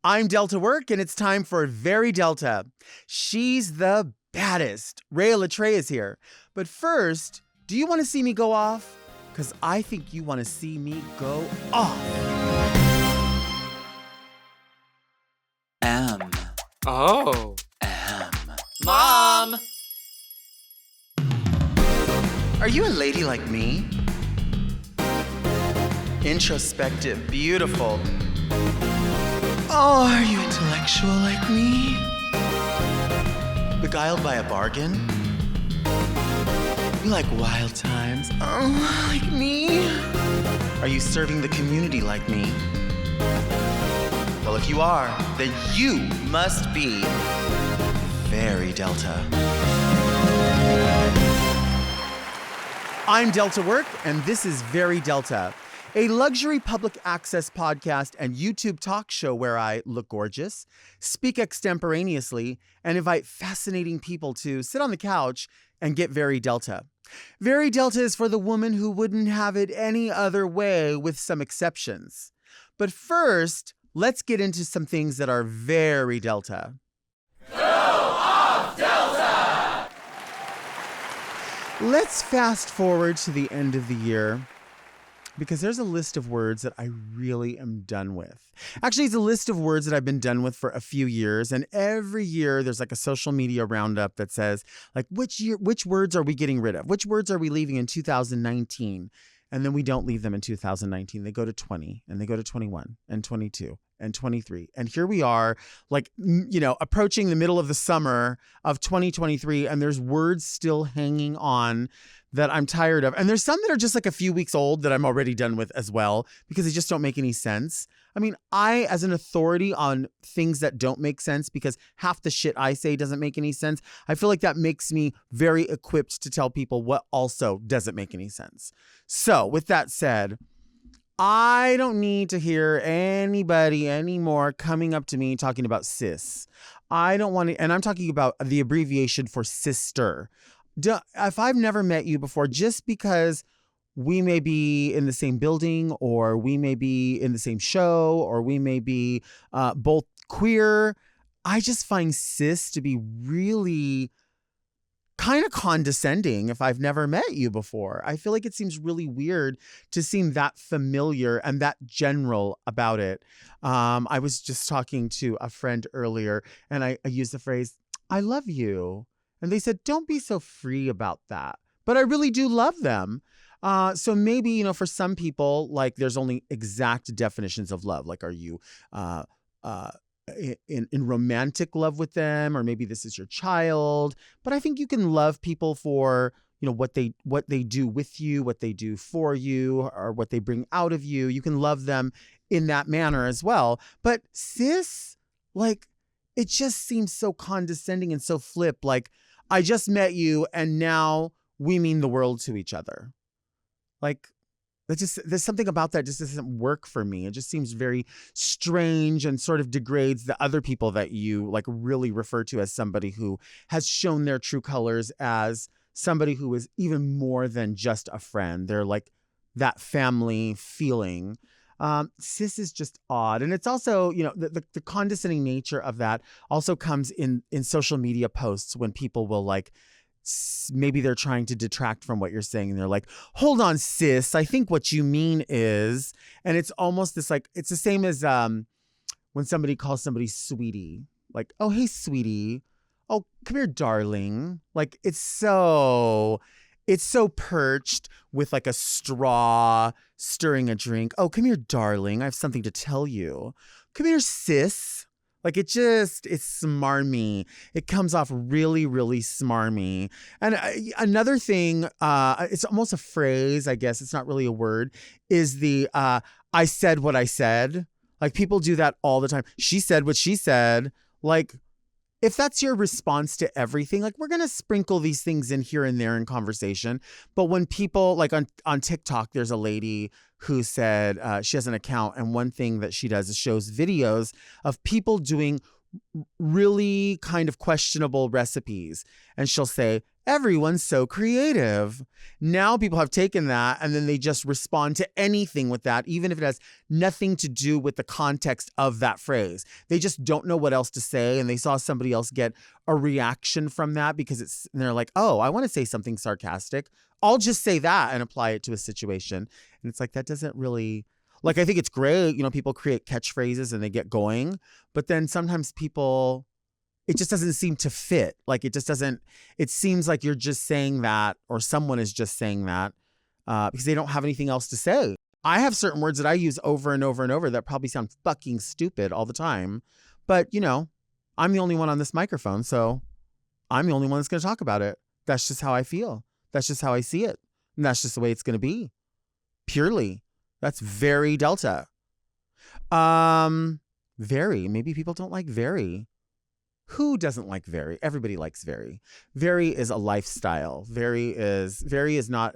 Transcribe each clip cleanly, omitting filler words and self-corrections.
I'm Delta Work, and it's time for Very Delta. She's the baddest. Rhea Litré is here. But first, do you want to see me go off? Because I think you want to see me go off. Oh. Mom! Are you a lady like me? Introspective, beautiful. Oh, are you intellectual like me? Beguiled by a bargain? You like wild times? Oh, like me? Are you serving the community like me? Well, if you are, then you must be very Delta. I'm Delta Work, and this is Very Delta, a luxury public access podcast and YouTube talk show where I look gorgeous, speak extemporaneously, and invite fascinating people to sit on the couch and get very Delta. Very Delta is for the woman who wouldn't have it any other way, with some exceptions. But first, let's get into some things that are very Delta. Go off, Delta! Let's fast forward to the end of the year, because there's a list of words that I really am done with. Actually, it's a list of words that I've been done with for a few years. And every year there's like a social media roundup that says, like, which words are we getting rid of? Which words are we leaving in 2019? And then we don't leave them in 2019. They go to 20, and they go to 21 and 22 and 23. And here we are, like, approaching the middle of the summer of 2023, and there's words still hanging on that I'm tired of. And there's some that are just like a few weeks old that I'm already done with as well, because they just don't make any sense. I mean, I, as an authority on things that don't make sense, because half the shit I say doesn't make any sense, I feel like that makes me very equipped to tell people what also doesn't make any sense. So with that said, I don't need to hear anybody anymore coming up to me talking about sis. I don't want to, and I'm talking about the abbreviation for sister. If I've never met you before, just because we may be in the same building, or we may be in the same show, or we may be both queer, I just find sis to be really kind of condescending if I've never met you before. I feel like it seems really weird to seem that familiar and that general about it. I was just talking to a friend earlier, and I used the phrase, I love you. And they said, don't be so free about that. But I really do love them. So maybe, for some people, like, there's only exact definitions of love. Like, are you in romantic love with them, or maybe this is your child? But I think you can love people for, what they do with you, what they do for you, or what they bring out of you. You can love them in that manner as well. But sis, like, it just seems so condescending and so flip. Like, I just met you and now we mean the world to each other. Like, there's something about that just doesn't work for me. It just seems very strange and sort of degrades the other people that you, like, really refer to as somebody who has shown their true colors, as somebody who is even more than just a friend. They're like that family feeling. Sis is just odd. And it's also, the condescending nature of that also comes in social media posts, when people will, like, maybe they're trying to detract from what you're saying, and they're like, hold on, sis, I think what you mean is, and it's almost this, like, it's the same as when somebody calls somebody sweetie, like, oh, hey, sweetie, oh, come here, darling. Like, it's so perched with, like, a straw stirring a drink. Oh, come here, darling. I have something to tell you. Come here, sis. Like, it's smarmy. It comes off really, really smarmy. And another thing, it's almost a phrase, I guess. It's not really a word, is the I said what I said. Like, people do that all the time. She said what she said. Like, if that's your response to everything, like, we're going to sprinkle these things in here and there in conversation. But when people, like, on TikTok, there's a lady who said she has an account, and one thing that she does is shows videos of people doing really kind of questionable recipes. And she'll say, Everyone's so creative. Now people have taken that and then they just respond to anything with that, even if it has nothing to do with the context of that phrase. They just don't know what else to say, and they saw somebody else get a reaction from that because and they're like, oh, I want to say something sarcastic. I'll just say that and apply it to a situation. And it's like, that doesn't really, like, I think it's great. People create catchphrases and they get going, but then sometimes people, it just doesn't seem to fit. Like, it seems like you're just saying that, or someone is just saying that because they don't have anything else to say. I have certain words that I use over and over and over that probably sound fucking stupid all the time. But, I'm the only one on this microphone, so I'm the only one that's going to talk about it. That's just how I feel. That's just how I see it. And that's just the way it's going to be. Purely. That's very Delta. Very. Maybe people don't like very. Who doesn't like very? Everybody likes very. Very is a lifestyle. Very is not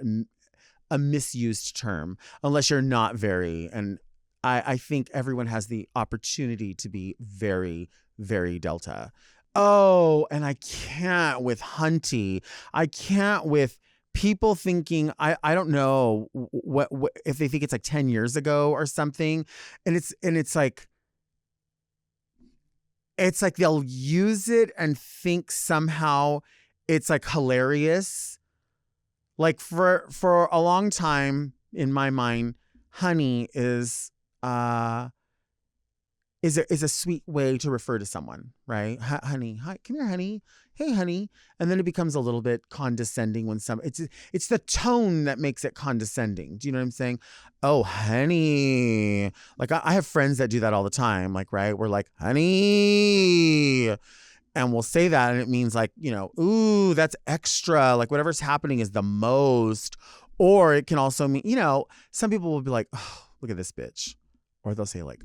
a misused term unless you're not very. And I think everyone has the opportunity to be very, very Delta. Oh, and I can't with hunty. I can't with people thinking, I don't know what if they think it's like 10 years ago or something. And it's like, they'll use it and think somehow it's like hilarious. Like for a long time in my mind, honey is a sweet way to refer to someone, right? Honey, hi, come here, honey. Hey, honey. And then it becomes a little bit condescending when it's the tone that makes it condescending. Do you know what I'm saying? Oh, honey. Like I have friends that do that all the time. Like, right. We're like, honey. And we'll say that. And it means like, ooh, that's extra. Like whatever's happening is the most. Or it can also mean, some people will be like, oh, look at this bitch. Or they'll say like,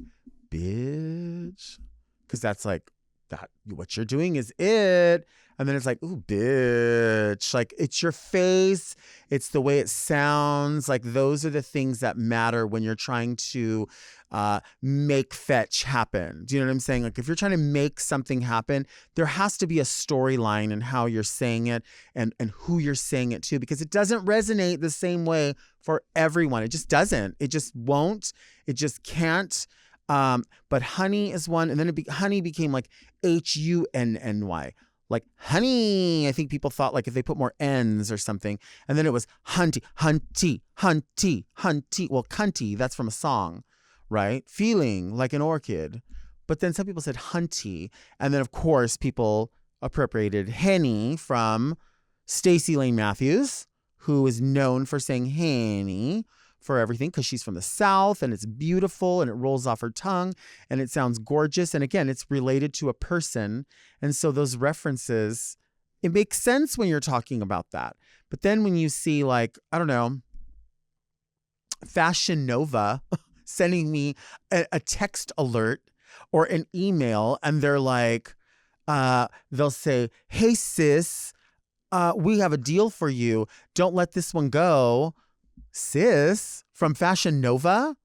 bitch. Because that's like, that what you're doing is it. And then it's like, ooh, bitch. Like, it's your face. It's the way it sounds. Like, those are the things that matter when you're trying to make fetch happen. Do you know what I'm saying? Like, if you're trying to make something happen, there has to be a storyline in how you're saying it and who you're saying it to, because it doesn't resonate the same way for everyone. It just doesn't. It just won't. It just can't. But honey is one. And then honey became like Hunny. Like honey. I think people thought like if they put more N's or something. And then it was hunty. Well, cunty, that's from a song, right? Feeling like an orchid. But then some people said hunty. And then of course people appropriated henny from Stacey Lane Matthews, who is known for saying henny for everything because she's from the South and it's beautiful and it rolls off her tongue and it sounds gorgeous. And again, it's related to a person. And so those references, it makes sense when you're talking about that. But then when you see like, I don't know, Fashion Nova sending me a text alert or an email and they're like, they'll say, hey sis, we have a deal for you. Don't let this one go. Sis, from Fashion Nova,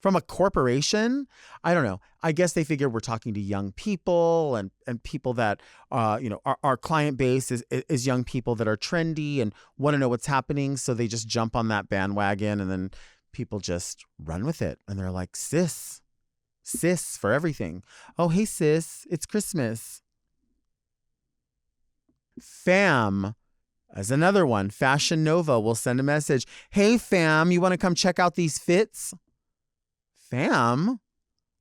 from a corporation. I don't know. I guess they figure we're talking to young people and people that, our client base is young people that are trendy and want to know what's happening. So they just jump on that bandwagon and then people just run with it. And they're like, sis for everything. Oh, hey, sis, it's Christmas. Fam. As another one, Fashion Nova will send a message. Hey, fam, you want to come check out these fits? Fam?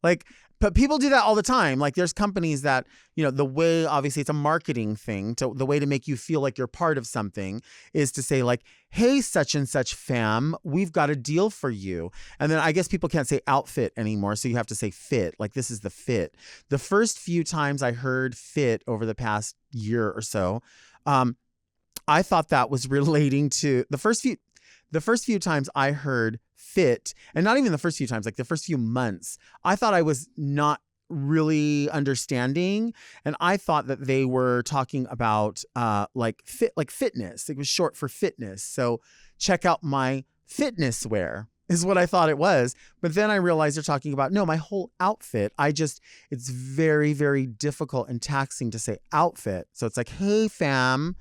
Like, but people do that all the time. Like, there's companies that, the way, obviously, it's a marketing thing. The way to make you feel like you're part of something is to say, like, hey, such and such fam, we've got a deal for you. And then I guess people can't say outfit anymore, so you have to say fit. Like, this is the fit. The first few times I heard fit over the past year or so, I thought that was relating to the first few times I heard fit, and not even the first few times, like the first few months, I thought I was not really understanding. And I thought that they were talking about like fitness. It was short for fitness. So check out my fitness wear is what I thought it was. But then I realized they're talking about, no, my whole outfit. It's very, very difficult and taxing to say outfit. So it's like, hey fam,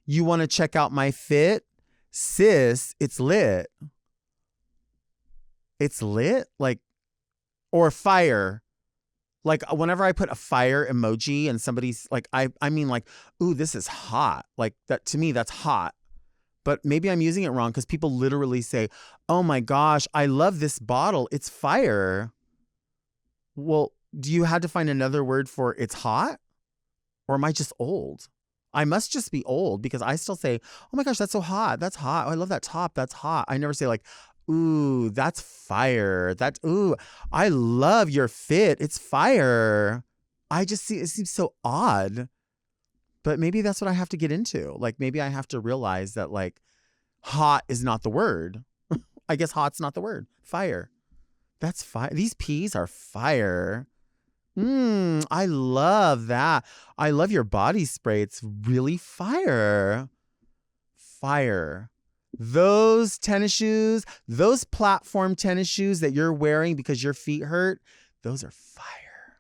You want to check out my fit? Sis, it's lit. It's lit? Like, or fire. Like whenever I put a fire emoji and somebody's like, I mean like, ooh, this is hot. Like that to me, that's hot. But maybe I'm using it wrong because people literally say, oh my gosh, I love this bottle. It's fire. Well, do you have to find another word for it's hot? Or am I just old? I must just be old because I still say, oh my gosh, that's so hot. That's hot. Oh, I love that top. That's hot. I never say like, ooh, that's fire. Ooh, I love your fit. It's fire. I just see, it seems so odd. But maybe that's what I have to get into. Like maybe I have to realize that like hot is not the word. I guess hot's not the word. Fire. That's fire. These peas are fire. I love that. I love your body spray. It's really fire. Fire. Those tennis shoes, those platform tennis shoes that you're wearing because your feet hurt, those are fire.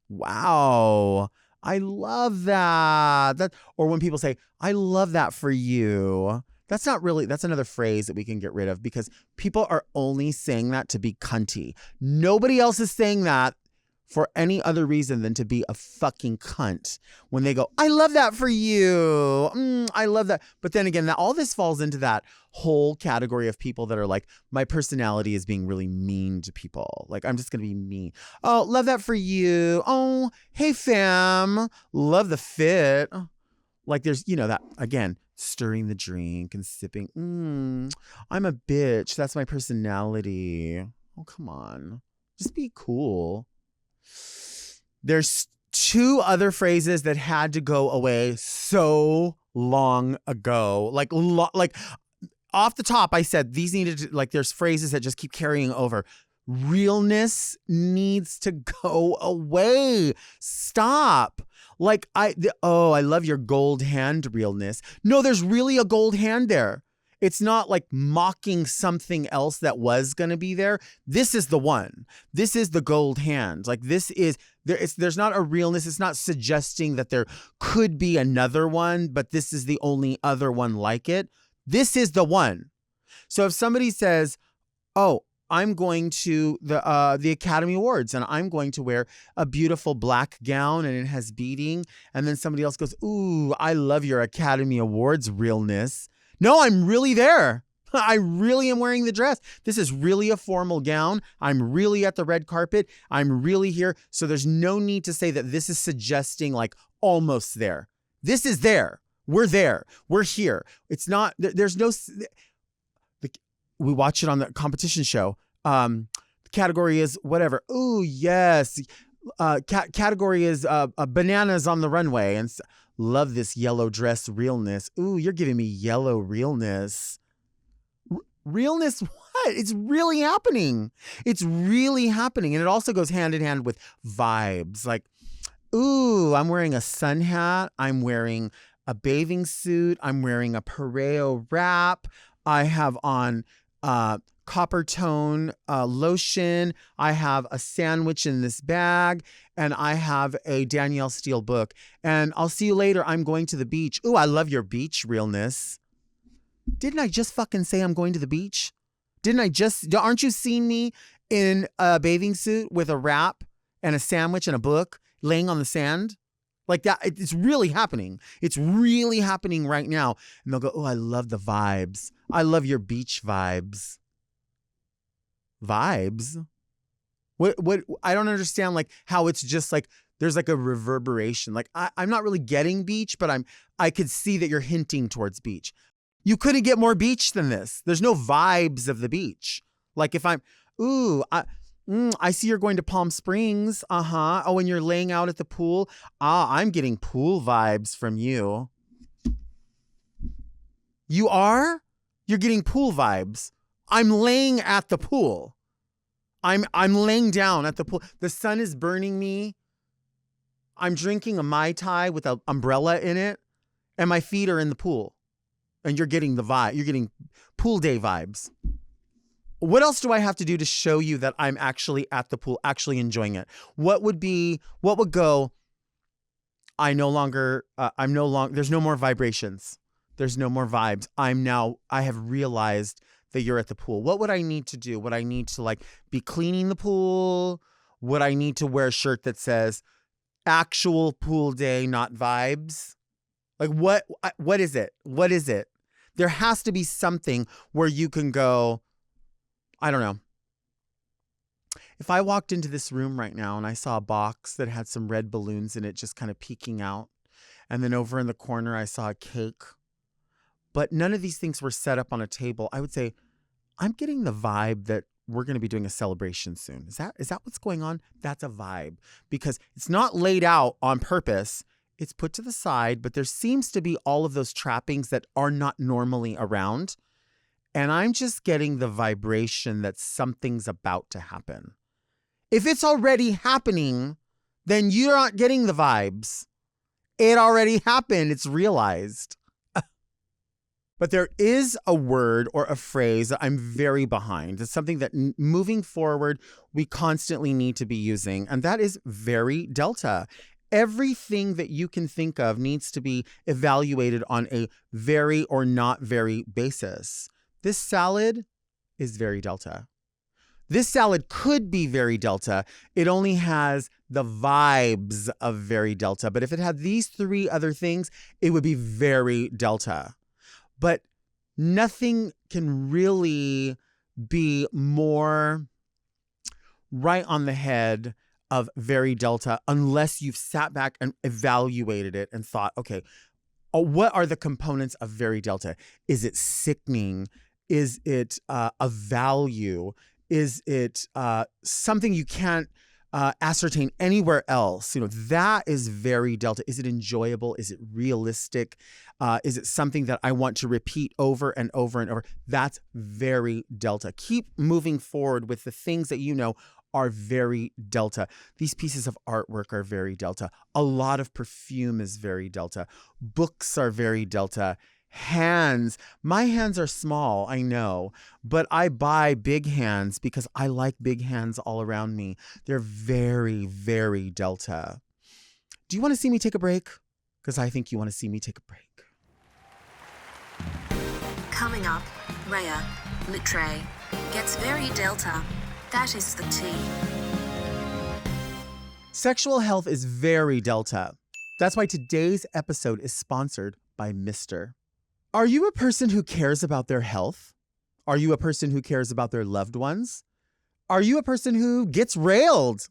Wow. I love that. Or when people say, I love that for you. That's not really, that's another phrase that we can get rid of because people are only saying that to be cunty. Nobody else is saying that for any other reason than to be a fucking cunt. When they go, I love that for you. I love that. But then again, all this falls into that whole category of people that are like, my personality is being really mean to people. Like, I'm just going to be mean. Oh, love that for you. Oh, hey fam. Love the fit. Like there's, that again, stirring the drink and sipping. I'm a bitch. That's my personality. Oh, come on. Just be cool. There's 2 other phrases that had to go away so long ago. Like off the top, I said these needed to, like, there's phrases that just keep carrying over. Realness needs to go away. Stop. Like I love your gold hand realness. No, there's really a gold hand there. It's not like mocking something else that was going to be there. This is the one. This is the gold hand. Like this is there's not a realness. It's not suggesting that there could be another one, but this is the only other one like it. This is the one. So if somebody says, "Oh, I'm going to the Academy Awards and I'm going to wear a beautiful black gown and it has beading," and then somebody else goes, "Ooh, I love your Academy Awards realness." No, I'm really there. I really am wearing the dress. This is really a formal gown. I'm really at the red carpet. I'm really here. So there's no need to say that this is suggesting like almost there. This is there. We're there. We're here. It's not, there's no, we watch it on the competition show. The category is whatever. Ooh, yes. Category is bananas on the runway. And love this yellow dress realness. Ooh, you're giving me yellow realness. Realness what? It's really happening. It's really happening. And it also goes hand in hand with vibes. Like, ooh, I'm wearing a sun hat. I'm wearing a bathing suit. I'm wearing a pareo wrap. I have on copper tone lotion. I have a sandwich in this bag. And I have a Danielle Steele book. And I'll see you later. I'm going to the beach. Ooh, I love your beach realness. Didn't I just fucking say I'm going to the beach? Aren't you seeing me in a bathing suit with a wrap and a sandwich and a book laying on the sand? Like that, it's really happening. It's really happening right now. And they'll go, oh, I love the vibes. I love your beach vibes. Vibes? What I don't understand like how it's just like there's like a reverberation. Like I'm not really getting beach, but I could see that you're hinting towards beach. You couldn't get more beach than this. There's no vibes of the beach. Like if I see you're going to Palm Springs. Uh-huh. Oh, and you're laying out at the pool. I'm getting pool vibes from you. You are? You're getting pool vibes. I'm laying at the pool. I'm laying down at the pool. The sun is burning me. I'm drinking a Mai Tai with an umbrella in it, and my feet are in the pool. And you're getting the vibe. You're getting pool day vibes. What else do I have to do to show you that I'm actually at the pool, actually enjoying it? What would go, I'm no longer, there's no more vibrations. There's no more vibes. I have realized that you're at the pool. What would I need to do? Would I need to like be cleaning the pool? Would I need to wear a shirt that says actual pool day, not vibes? Like what is it? What is it? There has to be something where you can go, I don't know. If I walked into this room right now and I saw a box that had some red balloons in it just kind of peeking out, and then over in the corner I saw a cake, but none of these things were set up on a table, I would say, I'm getting the vibe that we're going to be doing a celebration soon. Is that what's going on? That's a vibe, because it's not laid out on purpose. It's put to the side, but there seems to be all of those trappings that are not normally around. And I'm just getting the vibration that something's about to happen. If it's already happening, then you're not getting the vibes. It already happened. It's realized. But there is a word or a phrase that I'm very behind. It's something that moving forward, we constantly need to be using. And that is very Delta. Everything that you can think of needs to be evaluated on a very or not very basis. This salad is very Delta. This salad could be very Delta. It only has the vibes of very Delta. But if it had these three other things, it would be very Delta. But nothing can really be more right on the head of very Delta unless you've sat back and evaluated it and thought, okay, what are the components of very Delta? Is it sickening? Is it a value? Is it something you can't ascertain anywhere else? That is very Delta. Is it enjoyable? Is it realistic? Is it something that I want to repeat over and over and over? That's very Delta. Keep moving forward with the things that you know are very Delta. These pieces of artwork are very Delta. A lot of perfume is very Delta. Books are very Delta. Hands. My hands are small, I know, but I buy big hands because I like big hands all around me. They're very, very Delta. Do you want to see me take a break? Because I think you want to see me take a break. Coming up, Rhea Litré gets very Delta. That is the tea. Sexual health is very Delta. That's why today's episode is sponsored by Mr. Are you a person who cares about their health? Are you a person who cares about their loved ones? Are you a person who gets railed?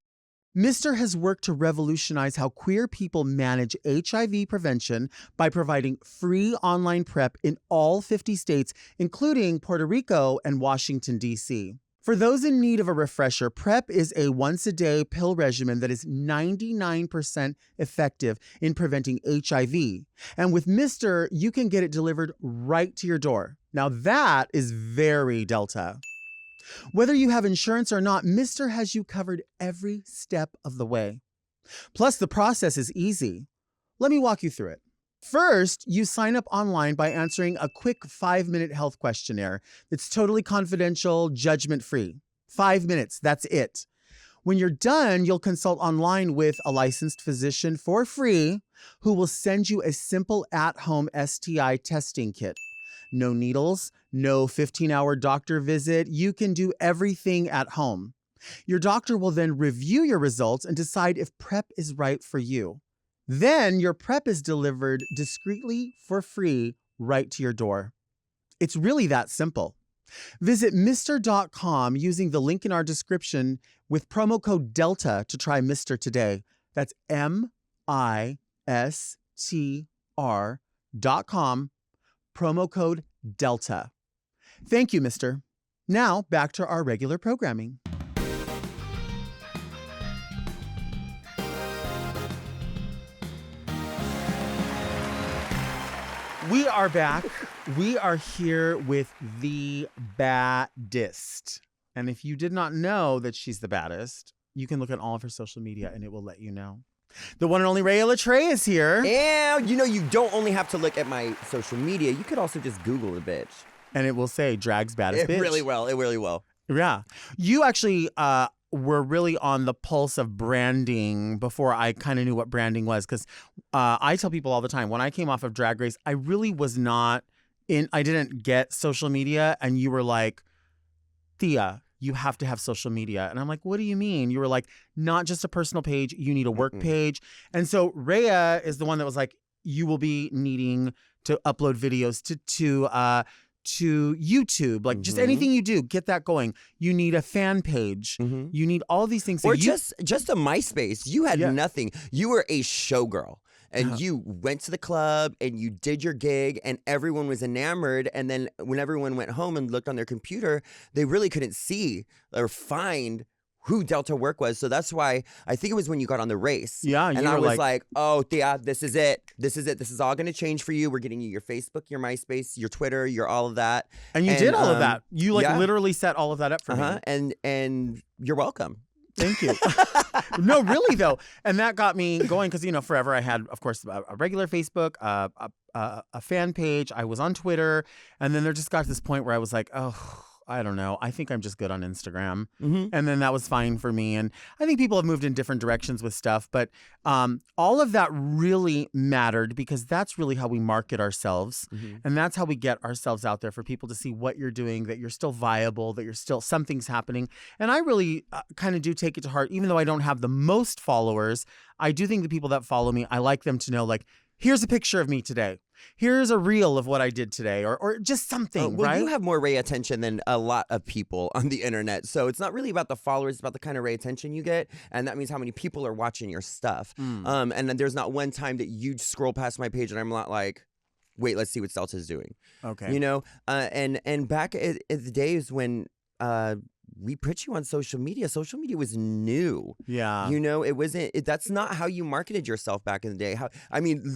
Mr. has worked to revolutionize how queer people manage HIV prevention by providing free online PrEP in all 50 states, including Puerto Rico and Washington, D.C. For those in need of a refresher, PrEP is a once-a-day pill regimen that is 99% effective in preventing HIV. And with Mr., you can get it delivered right to your door. Now that is very Delta. Whether you have insurance or not, Mr. has you covered every step of the way. Plus, the process is easy. Let me walk you through it. First, you sign up online by answering a quick 5-minute health questionnaire that's totally confidential, judgment-free. 5 minutes, that's it. When you're done, you'll consult online with a licensed physician for free who will send you a simple at-home STI testing kit. No needles, no 15-hour doctor visit. You can do everything at home. Your doctor will then review your results and decide if PrEP is right for you. Then your PrEP is delivered discreetly for free right to your door. It's really that simple. Visit Mr.com using the link in our description with promo code DELTA to try Mr. today. That's MISTR.com, promo code DELTA. Thank you, Mr. Now back to our regular programming. We are back. We are here with the baddest. And if you did not know that she's the baddest, you can look at all of her social media and it will let you know. The one and only Rhea Litré is here. And you don't only have to look at my social media. You could also just Google the bitch. And it will say Drag's baddest bitch. It really will. Yeah. You actually were really on the pulse of branding before I kind of knew what branding was. Because I tell people all the time, when I came off of Drag Race, I really was not I didn't get social media. And you were like, Thea, you have to have social media. And I'm like, what do you mean? You were like, not just a personal page, you need a work page. And so Rhea is the one that was like, you will be needing to upload videos to YouTube, like just anything you do, get that going. You need a fan page. You need all these things. Or just a MySpace. You had nothing. You were a showgirl. And you went to the club and you did your gig and everyone was enamored. And then when everyone went home and looked on their computer, they really couldn't see or find who Delta Work was. So that's why I think it was when you got on the race. Yeah. And I was like, oh, Thea, this is it. This is it. This is all going to change for you. We're getting you your Facebook, your MySpace, your Twitter, your all of that. And you did all of that. You literally set all of that up for me. And you're welcome. Thank you. No, really though. And that got me going because, forever I had, of course, a regular Facebook, a fan page. I was on Twitter. And then there just got to this point where I was like, oh, I don't know. I think I'm just good on Instagram. And then that was fine for me. And I think people have moved in different directions with stuff. But all of that really mattered because that's really how we market ourselves. And that's how we get ourselves out there for people to see what you're doing, that you're still viable, that you're still something's happening. And I really kind of do take it to heart. Even though I don't have the most followers, I do think the people that follow me, I like them to know, like, here's a picture of me today. Here's a reel of what I did today, or just something, well, right? You have more Ray attention than a lot of people on the internet. So it's not really about the followers, it's about the kind of Ray attention you get. And that means how many people are watching your stuff. And then there's not one time that you scroll past my page and I'm not like, wait, let's see what Delta's doing. Okay. And back in the days when we put you on social media was new. Yeah. It wasn't, that's not how you marketed yourself back in the day.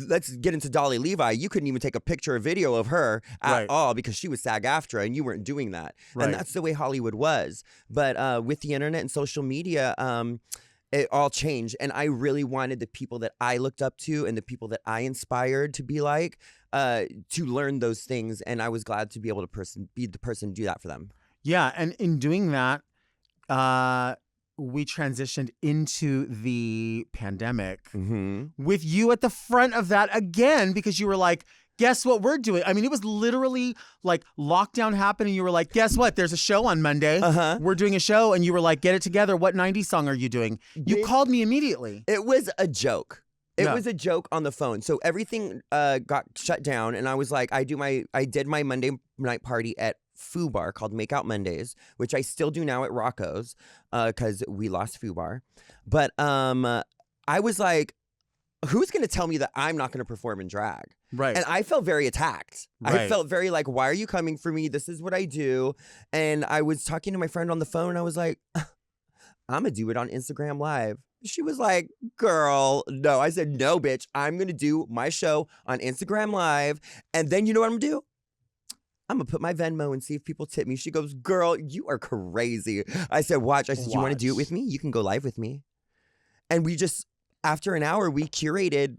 Let's get into Dolly Levi. You couldn't even take a picture or video of her at all because she was SAG-AFTRA and you weren't doing that. Right. And that's the way Hollywood was. But with the internet and social media, it all changed. And I really wanted the people that I looked up to and the people that I inspired to be like, to learn those things. And I was glad to be able to be the person to do that for them. Yeah, and in doing that, we transitioned into the pandemic with you at the front of that again because you were like, guess what we're doing? I mean, it was literally like lockdown happened and you were like, guess what? There's a show on Monday. We're doing a show. And you were like, get it together. What 90s song are you doing? You called me immediately. It was a joke. It was a joke on the phone. So everything got shut down. And I was like, I did my Monday night party at Foo Bar called Makeout Mondays, which I still do now at Rocco's because we lost Foo Bar. But I was like, who's going to tell me that I'm not going to perform in drag? Right. And I felt very attacked. Right. I felt very like, why are you coming for me? This is what I do. And I was talking to my friend on the phone and I was like, I'm going to do it on Instagram Live. She was like, girl, no. I said, no, bitch. I'm going to do my show on Instagram Live. And then you know what I'm going to do? I'm going to put my Venmo and see if people tip me. She goes, girl, you are crazy. I said, watch. I said, you want to do it with me? You can go live with me. And we just, after an hour, we curated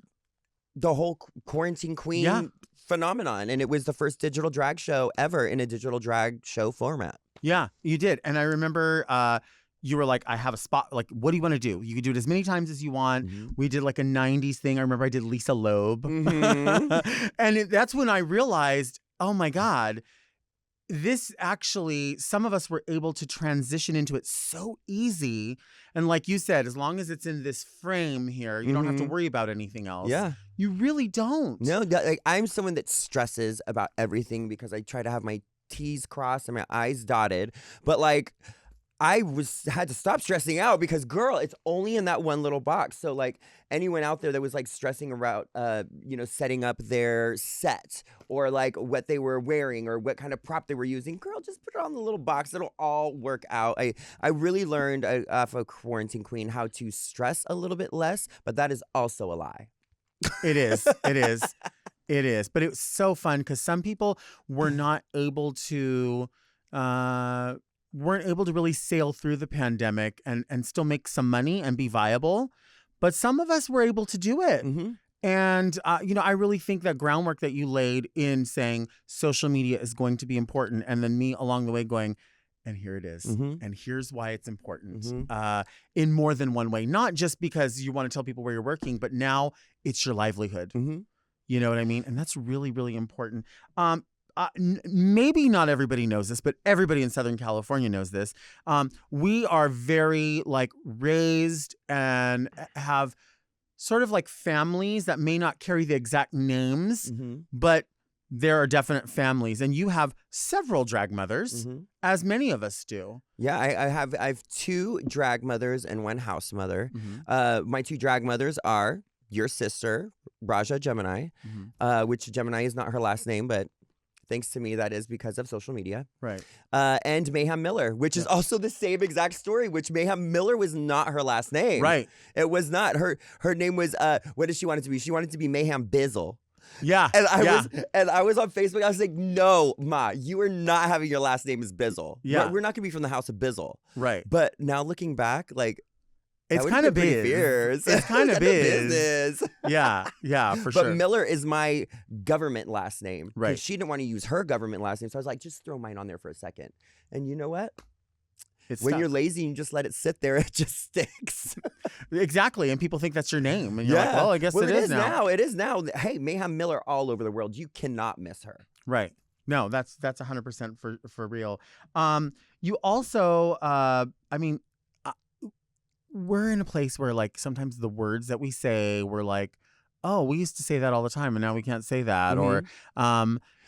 the whole Quarantine Queen phenomenon. And it was the first digital drag show ever in a digital drag show format. Yeah, you did. And I remember you were like, I have a spot. Like, what do you want to do? You can do it as many times as you want. We did like a 90s thing. I remember I did Lisa Loeb. And that's when I realized, oh my God, this actually, some of us were able to transition into it so easy. And like you said, as long as it's in this frame here, you don't have to worry about anything else. Yeah. You really don't. No, like, I'm someone that stresses about everything because I try to have my T's crossed and my I's dotted. But like, I had to stop stressing out because, girl, it's only in that one little box. So, like, anyone out there that was, like, stressing about, setting up their set or, like, what they were wearing or what kind of prop they were using, girl, just put it on the little box. It'll all work out. I really learned off of Quarantine Queen how to stress a little bit less, but that is also a lie. It is. It is. It is. But it was so fun because some people were not able to... weren't able to really sail through the pandemic and still make some money and be viable. But some of us were able to do it. And, I really think that groundwork that you laid in saying social media is going to be important. And then me along the way going, And here it is. Mhm. And here's why it's important Mhm. in more than one way. Not just because you want to tell people where you're working, but now it's your livelihood. Mhm. You know what I mean? And that's really, really important. Maybe not everybody knows this, but everybody in Southern California knows this. We are very like raised and have sort of like families that may not carry the exact names, Mhm. but there are definite families. And you have several drag mothers, Mhm. as many of us do. Yeah, I have 2 drag mothers and 1 house mother. Mm-hmm. My 2 drag mothers are your sister, Raja Gemini, Mm-hmm. which Gemini is not her last name, but thanks to me, that is because of social media. Right. And Mayhem Miller, which is also the same exact story, which Mayhem Miller was not her last name. Right. It was not. Her name was, what did she want it to be? She wanted it to be Mayhem Bizzle. Yeah. And I was on Facebook. I was like, no, Ma, you are not having your last name as Bizzle. Yeah. We're not going to be from the house of Bizzle. Right. But now looking back, like, It's that kind of would've been pretty biz. fierce. It's kind of biz. business. Yeah, for But sure. Miller is my government last name. 'Cause Right. She didn't want to use her government last name. So I was like, just throw mine on there for a second. And you know what? It's When stuck. you're lazy and you just let it sit there, it just sticks. Exactly, and people think that's your name, and you're like, well, I guess it is now. It is now. Hey, Mayhem Miller all over the world. You cannot miss her. Right. No, that's 100% for real. You also, I mean, we're in a place where like sometimes the words that we say, we're like, oh, we used to say that all the time, and now we can't say that, or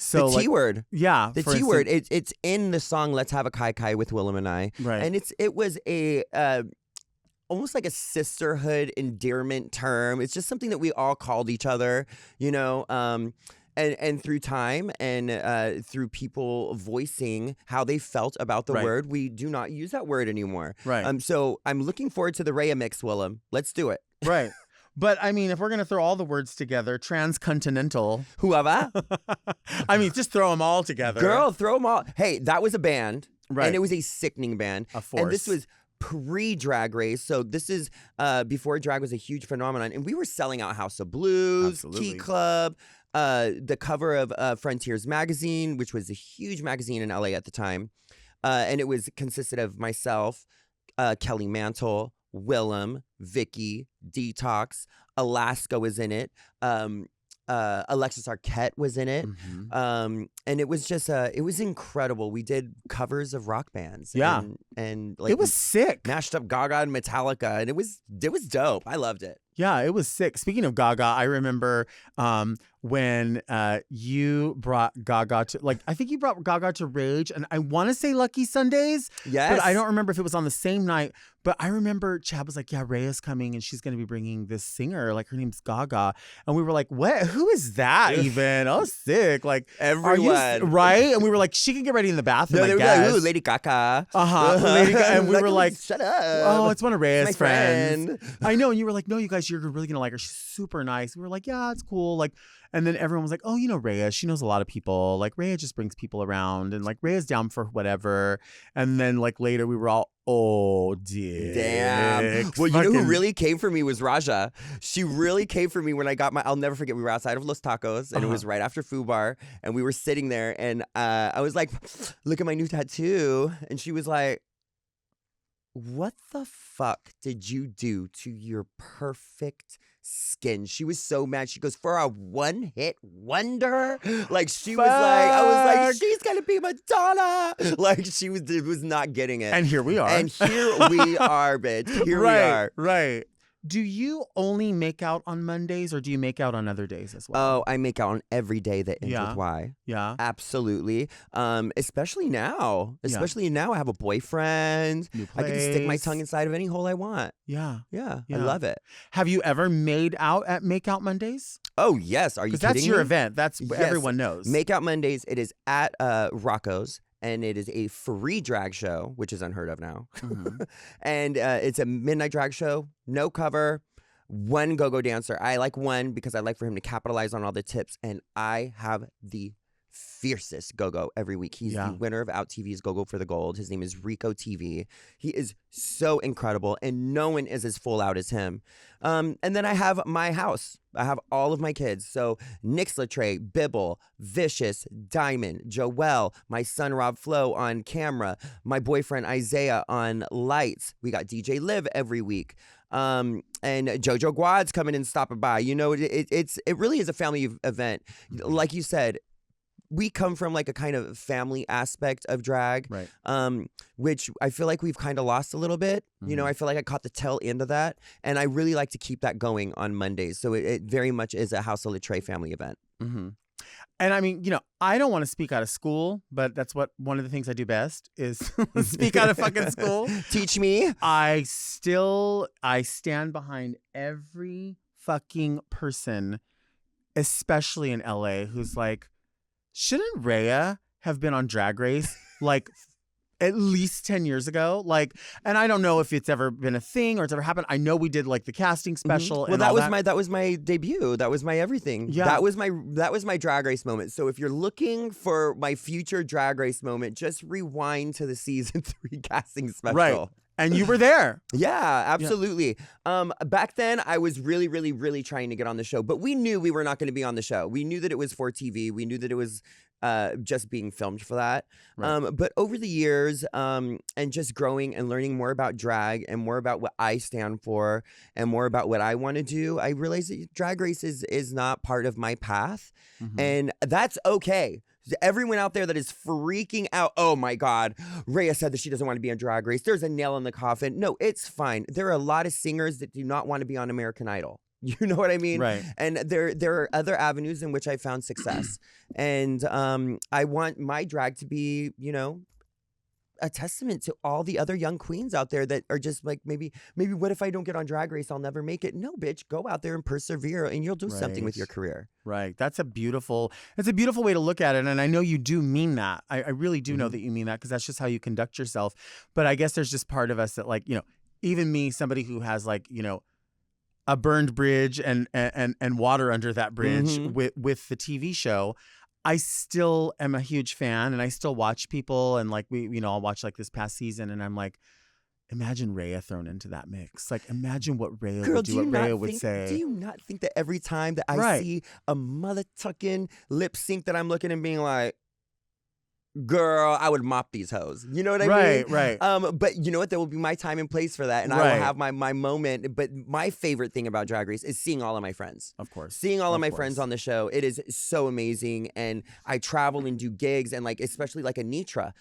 so The T word. Yeah, The for T word. instance- It's in the song "Let's Have a Kai Kai" with Willem and I. Right. And it was a almost like a sisterhood endearment term. It's just something that we all called each other, you know. And through time and through people voicing how they felt about the Right. word, we do not use that word anymore. Right. So I'm looking forward to the Rhea mix, Willem. Let's do it. Right. But I mean, if we're gonna throw all the words together, transcontinental. Whoever. I mean, just throw them all together. Girl, throw them all. Hey, that was a band. Right. And it was a sickening band. A force. And this was pre-Drag Race. So this is before drag was a huge phenomenon. And we were selling out House of Blues, Absolutely. Key Club, the cover of Frontiers magazine, which was a huge magazine in LA at the time. And it consisted of myself, Kelly Mantle, Willem, Vicky, Detox, Alaska was in it. Alexis Arquette was in it. Mhm. And it was just it was incredible. We did covers of rock bands. Yeah. And like It was sick. mashed up Gaga and Metallica, and it was dope. I loved it. Yeah, it was sick. Speaking of Gaga, I remember when you brought Gaga to, like, I think you brought Gaga to Rage, and I want to say Lucky Sundays, Yes. but I don't remember if it was on the same night. But I remember Chad was like, yeah, Rhea's coming, and she's going to be bringing this singer, like her name's Gaga. And we were like, what? Who is that even? Oh, sick. Like, Everyone. right? And we were like, she can get ready in the bathroom, No, I they were guess. like, ooh, Lady Gaga. Lady Gaga. And we were like, shut up. oh, it's one of Rhea's my friends. friend. I know. And you were like, no, you guys, you're really going to like her. She's super nice. We were like, yeah, it's cool. Like, and then everyone was like, oh, you know, Rhea, she knows a lot of people. Like, Rhea just brings people around, and like Rhea's down for whatever. And then like later we were all, oh, Damn. Well, you know who really came for me was Raja. She really came for me when I got I'll never forget, we were outside of Los Tacos, and it was right after Foo Bar, and we were sitting there, and I was like, look at my new tattoo. And she was like, what the fuck did you do to your perfect skin? She was so mad. She goes, for a one-hit wonder? Like, she was like, I was like, she's gonna be Madonna. Like, she was not getting it. And here we are. And here we are, bitch. Here we are. Right. Do you only make out on Mondays, or do you make out on other days as well? Oh, I make out on every day that ends Yeah. with Y. Yeah. Absolutely. Especially now. Especially now I have a boyfriend. New I can stick my place. tongue inside of any hole I want. Yeah. Yeah, I Yeah. love it. Have you ever made out at Make Out Mondays? Oh, yes. Are you Because kidding that's your me? event. That's what Yes. everyone knows. Make Out Mondays. It is at Rocco's, and it is a free drag show, which is unheard of now. Mhm. And it's a midnight drag show, no cover, one go-go dancer. I like one because I like for him to capitalize on all the tips, and I have the fiercest go-go every week. He's the winner of Out TV's Go-Go for the Gold. His name is Rico TV. He is so incredible, and no one is as full out as him. And then I have my house. I have all of my kids. So Nix Litre, Bibble, Vicious, Diamond, Joelle, my son Rob Flo on camera, my boyfriend Isaiah on lights. We got DJ Liv every week. And Jojo Guad's coming and stopping by. You know, it really is a family event. Like you said, we come from like a kind of family aspect of drag, right? Which I feel like we've kind of lost a little bit. You know, I feel like I caught the tail end of that, and I really like to keep that going on Mondays. So it very much is a House of Litre family event. And I mean, you know, I don't want to speak out of school, but that's one of the things I do best is speak out of fucking school. Teach me. I stand behind every fucking person, especially in LA, who's like, shouldn't Rhea have been on Drag Race like at least 10 years ago? Like, and I don't know if it's ever been a thing or it's ever happened. I know we did like the casting special. Well, that was my debut. That was my everything. Yeah. That was my Drag Race moment. So if you're looking for my future Drag Race moment, just rewind to the season 3 casting special. Right. And you were there. Yeah, absolutely. Yeah. Back then, I was really, really, really trying to get on the show. But we knew we were not going to be on the show. We knew that it was for TV. We knew that it was just being filmed for that. Right. But over the years, and just growing and learning more about drag and more about what I stand for and more about what I want to do, I realized that Drag Race is not part of my path. And that's okay. Everyone out there that is freaking out, oh my God, Rhea said that she doesn't want to be on Drag Race. There's a nail in the coffin. No, it's fine. There are a lot of singers that do not want to be on American Idol. You know what I mean? Right. And there are other avenues in which I found success. And I want my drag to be, you know, a testament to all the other young queens out there that are just like, maybe what if I don't get on Drag Race? I'll never make it. No, bitch, go out there and persevere and you'll do something with your career. Right. That's a beautiful way to look at it. And I know you do mean that. I really do know that you mean that, because that's just how you conduct yourself. But I guess there's just part of us that, like, you know, even me, somebody who has like, you know, a burned bridge and water under that bridge with the TV show, I still am a huge fan, and I still watch people, and like I'll watch like this past season, and I'm like, imagine Rhea thrown into that mix. Like, imagine what Rhea would do, what Rhea would say. Do you not think that every time that I see a mother tucking lip sync that I'm looking and being like, girl, I would mop these hoes. You know what I mean? Right. But you know what? There will be my time and place for that, and I will have my moment. But my favorite thing about Drag Race is seeing all of my friends. Of course. Seeing all of my friends on the show. It is so amazing. And I travel and do gigs, and like, especially like Anitra,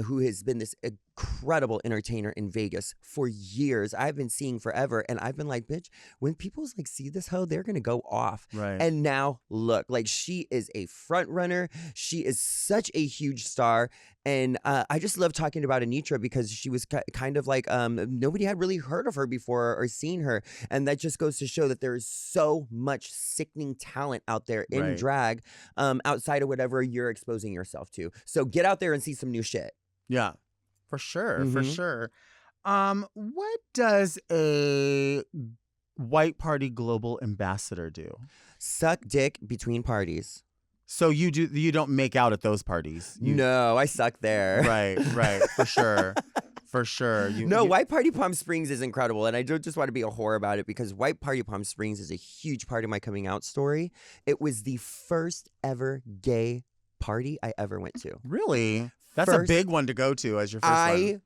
who has been this incredible entertainer in Vegas for years. I've been seeing forever, and I've been like, bitch, when people like see this hoe, they're gonna go off. Right. And now look, like, she is a front runner. She is such a huge star, and I just love talking about Anitra because she was kind of like nobody had really heard of her before or seen her, and that just goes to show that there is so much sickening talent out there in drag, outside of whatever you're exposing yourself to. So get out there and see some new shit. Yeah. For sure, for sure. What does a white party global ambassador do? Suck dick between parties. So you don't make out at those parties? No, I suck there. Right, for sure. For sure. White Party Palm Springs is incredible, and I don't just want to be a whore about it, because White Party Palm Springs is a huge part of my coming out story. It was the first ever gay party I ever went to. Really? That's a big one to go to as your first one.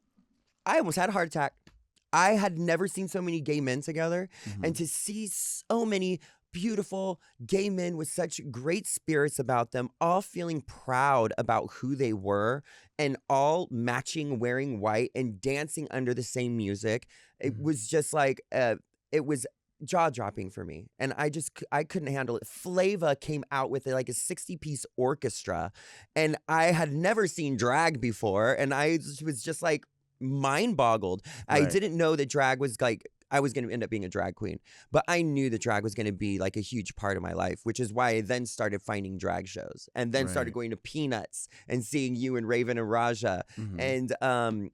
I almost had a heart attack. I had never seen so many gay men together, and to see so many beautiful gay men with such great spirits about them, all feeling proud about who they were, and all matching, wearing white and dancing under the same music. It was just like, it was jaw-dropping for me, and I couldn't handle it. Flava came out with like a 60-piece orchestra, and I had never seen drag before, and I was just like mind-boggled. Right. I didn't know that drag was like, I was going to end up being a drag queen, but I knew that drag was going to be like a huge part of my life, which is why I then started finding drag shows, and then started going to Peanuts and seeing you and Raven and Raja, and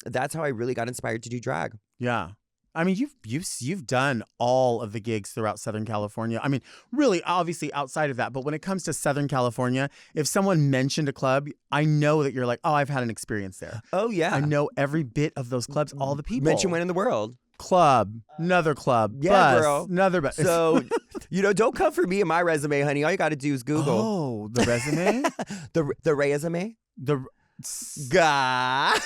that's how I really got inspired to do drag. Yeah. I mean, you've done all of the gigs throughout Southern California. I mean, really, obviously outside of that, but when it comes to Southern California, if someone mentioned a club, I know that you're like, oh, I've had an experience there. Oh yeah, I know every bit of those clubs, all the people. Mention one in the world. Club, another club, Yeah, bus, girl. another bus. So, don't come for me and my resume, honey. All you got to do is Google. Oh, the resume, the resume. the Gah.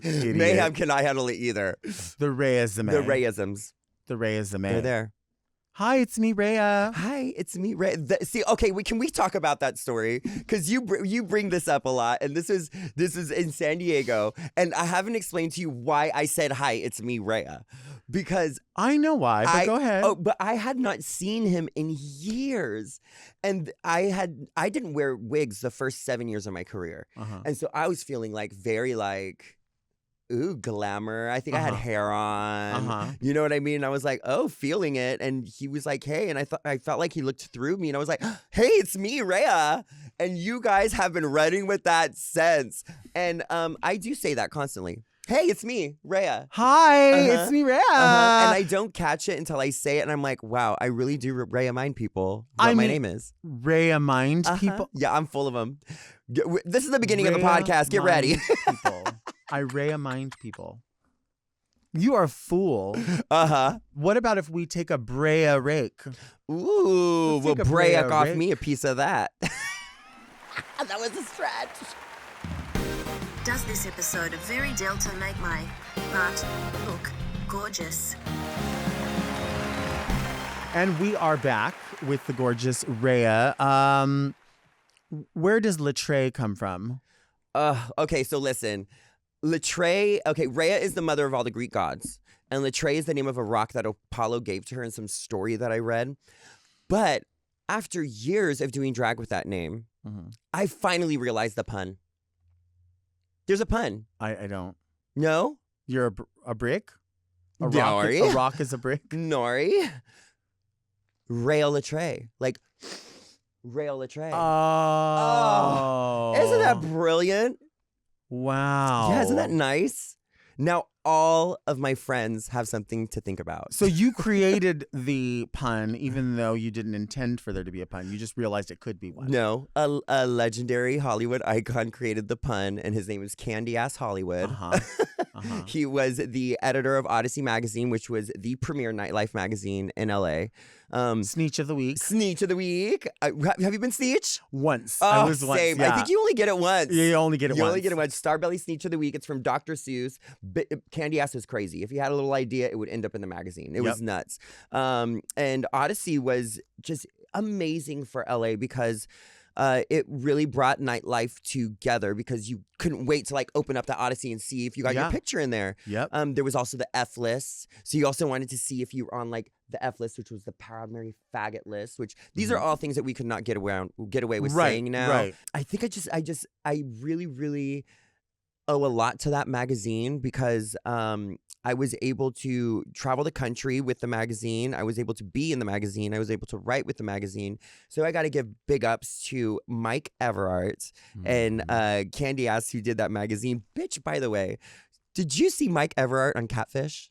idiot. Mayhem cannot handle it either. The resume, The Rheaisms. the resume. They're there. Hi, it's me, Rhea. Hi, it's me, Rhea. See, okay, can we talk about that story? Because you bring this up a lot, and this is in San Diego, and I haven't explained to you why I said hi, it's me, Rhea, because I know why, but go ahead. Oh, but I had not seen him in years, and I didn't wear wigs the first 7 years of my career, and so I was feeling like very like. Ooh, glamour. I think I had hair on. You know what I mean? I was like, oh, feeling it. And he was like, hey. And I felt like he looked through me and I was like, hey, it's me, Rhea. And you guys have been running with that since. And I do say that constantly. Hey, it's me, Rhea. Hi, it's me, Rhea. And I don't catch it until I say it. And I'm like, wow, I really do Rhea mind people. What my name is. Rhea mind people? Yeah, I'm full of them. This is the beginning of the podcast. Get ready. I Rhea mind people. You are a fool. What about if we take a Brea rake? Ooh, well, Brea off me a piece of that. That was a stretch. Does this episode of Very Delta make my butt look gorgeous? And we are back with the gorgeous Rhea. Where does Litre come from? Okay, so listen. Litre, Rhea is the mother of all the Greek gods. And Litre is the name of a rock that Apollo gave to her in some story that I read. But after years of doing drag with that name, I finally realized the pun. There's a pun. I don't. No? You're a brick? A rock is a brick? Nori. Rhea Litré. Like, Rhea Litré. Oh. Isn't that brilliant? Wow. Yeah, isn't that nice? Now all of my friends have something to think about. So you created the pun even though you didn't intend for there to be a pun. You just realized it could be one. No, a legendary Hollywood icon created the pun, and his name is Candy Ass Hollywood. He was the editor of Odyssey magazine, which was the premier nightlife magazine in LA. Sneech of the week. Sneech of the week. Have you been Sneech? Once. Oh, I was same. once. Yeah. I think you only get it once. You only get it once. You only get it once. Starbelly Sneech of the week. It's from Dr. Seuss. Candy Ass is crazy. If you had a little idea, it would end up in the magazine. It was nuts. And Odyssey was just amazing for LA because it really brought nightlife together because you couldn't wait to like open up the Odyssey and see if you got your picture in there. There was also the F list. So you also wanted to see if you were on like the F list, which was the Proud Mary faggot list, which these are all things that we could not get away with saying now. Right. I think I really, really owe a lot to that magazine because I was able to travel the country with the magazine. I was able to be in the magazine. I was able to write with the magazine. So I got to give big ups to Mike Everart and Candy Ass who did that magazine. Bitch, by the way, did you see Mike Everart on Catfish?